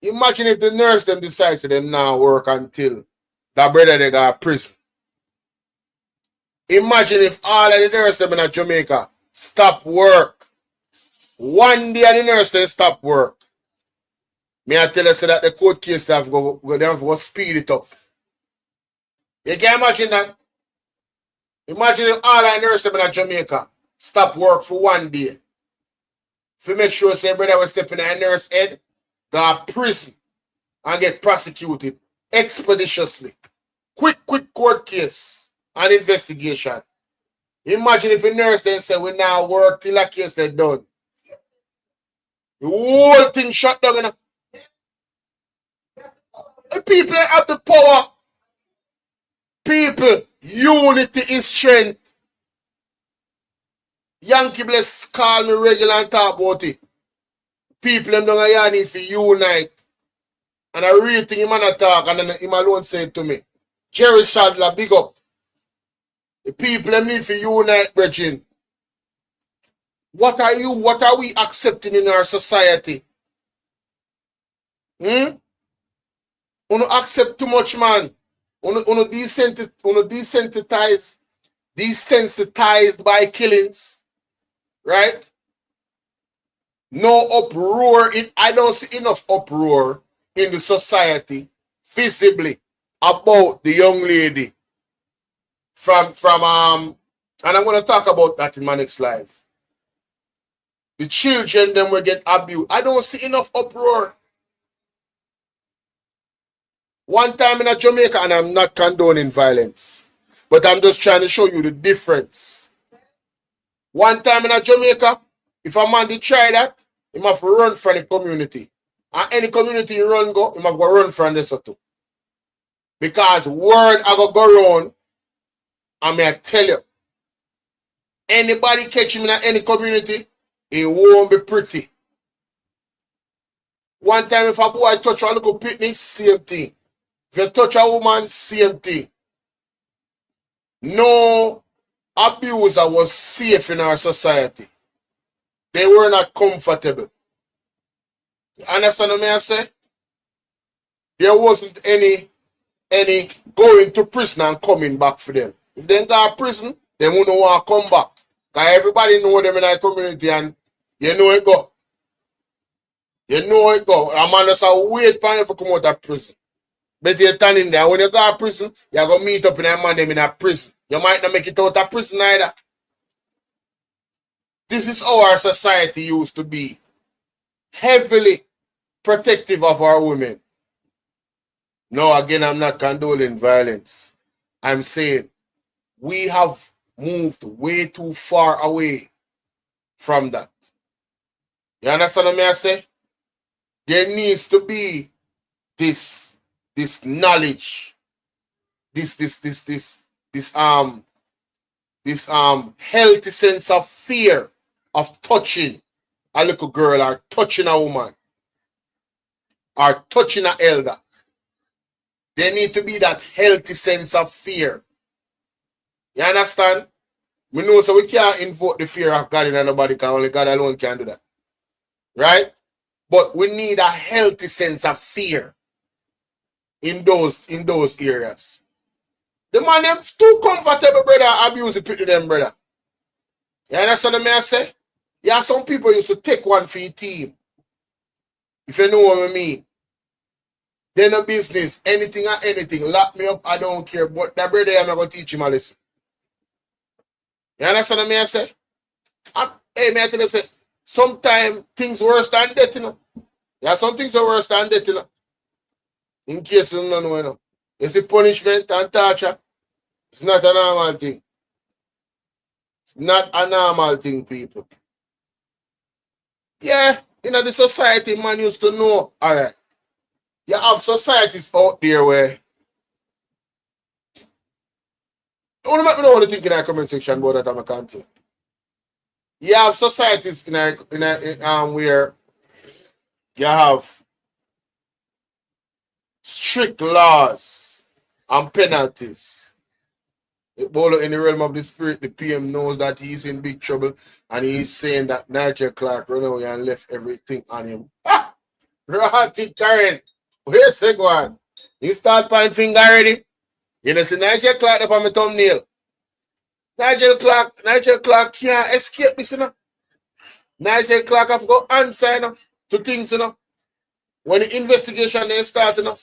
Speaker 3: Imagine if the nurse them decides to them now work until that brother they got prison. Imagine if all of the nurse them in Jamaica stop work. One day the nurse them stop work. May I tell you so that the court case have go speed it up. You can imagine that? Imagine if all of the nurse them in Jamaica stop work for one day. If you make sure say brother was stepping in a nurse head, go to prison and get prosecuted expeditiously. Quick court case and investigation. Imagine if a nurse then say we now work till a case they done. The whole thing shut down. You know? The people have the power. People, unity is strength. Yankee Bless call me regular and talk about it. People them don't need to unite. And I really think him and talk and then him alone said to me, Jerry Shadler, big up. The people them need to unite, brethren. What are we accepting in our society? Uno accept too much, man. Uno desensitized by killings. Right? No uproar. I don't see enough uproar in the society visibly about the young lady from and I'm going to talk about that in my next live. The children them will get abused. I don't see enough uproar. One time in Jamaica, and I'm not condoning violence, but I'm just trying to show you the difference. One time in Jamaica, if a man did try that, he must run from the community. And any community you run go, he must go run from this too. Because word I go around, and may I tell you, anybody catch him in any community, it won't be pretty. One time if a boy touch a little picnic, same thing. If you touch a woman, same thing. No abuser was safe in our society. They were not comfortable. You understand what I say? There wasn't any going to prison and coming back for them. If they go to prison, they won't want to come back. Because everybody know them in our community and you know it go. You know it go. A man just wait for you to come out of prison. But you're standing there. When you go to prison, you're going to meet up in a man them in a prison. You might not make it out of prison either. This is how our society used to be. Heavily protective of our women. No, again, I'm not condoning violence. I'm saying we have moved way too far away from that. You understand what I say? There needs to be this knowledge, this healthy sense of fear of touching a little girl or touching a woman or touching an elder. There need to be that healthy sense of fear. You understand? We know so we can't invoke the fear of God in nobody because only God alone can do that. Right? But we need a healthy sense of fear in those areas. The man them too comfortable, brother, abuse the pity them, brother. You understand what I say? Yeah, some people used to take one for your team. If you know what I mean. Then no business, anything or anything. Lock me up, I don't care. But that brother, I'm going to teach him a lesson. You understand what I say? Hey, man, I tell you, say, sometimes things worse than death, you know. Yeah, some things are worse than death, you know. In case you don't know, you know. You see, punishment and torture, it's not a normal thing. It's not a normal thing, people. Yeah, you know, the society, man, used to know. All right. You have societies out there where I want to make me know what you think in our comment section about that. I'm a continue. You have societies where you have strict laws and penalties. Bolo, in the realm of the spirit, the PM knows that he's in big trouble, and he's saying that Nigel Clark run away and left everything on him. Ah! Rotted Karen. Where's the second one? You start pointing finger already? You know, see Nigel Clark up on my thumbnail. Nigel Clark can't escape this, you know. Nigel Clark have to go answer, you know, to things, you know. When the investigation they start, you know,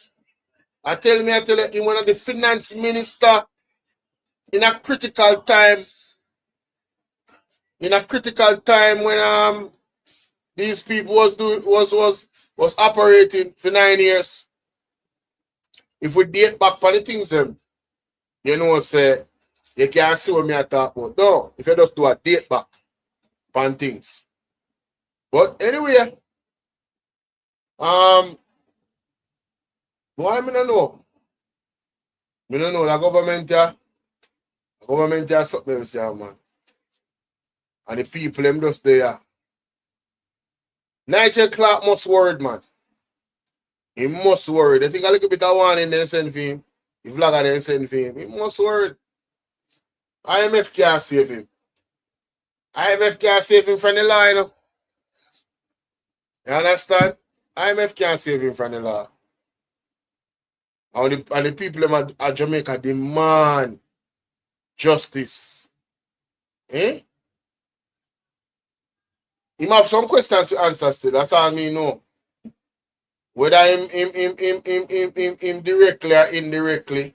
Speaker 3: I tell you, he one of the finance minister in a critical time. In a critical time when these people was operating for 9 years. If we date back for the things them, you know, say you can't see what me I talk about. No, if you just do a date back on things. But anyway, boy, I don't know. I don't know. The government has something else here, man. And the people them just there. Nigel Clark must worried, man. He must worried. I think a little bit of warning they send for him. The vlogger they send for him. He must worried. IMF can't save him. IMF can't save him from the law, you know. You understand? IMF can't save him from the law. And the people at Jamaica demand justice. Eh? He have some questions to answer still. That's all me know. Whether him directly or indirectly,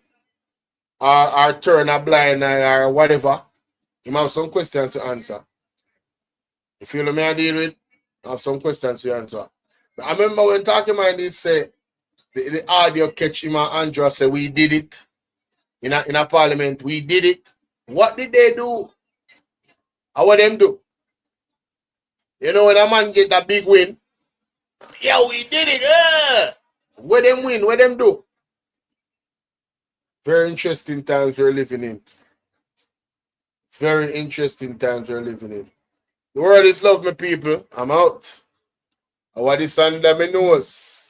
Speaker 3: or turn a blind eye or whatever, he have some questions to answer. You feel me I deal with? I have some questions to answer. But I remember when talking about this, say the audio catch him and Andrew say we did it in a parliament. We did it. What did they do? How what them do? You know when a man get a big win, yeah, we did it. What them win? What them do? Very interesting times we're living in. Very interesting times we're living in. The world is love, my people. I'm out. I want this under my nose.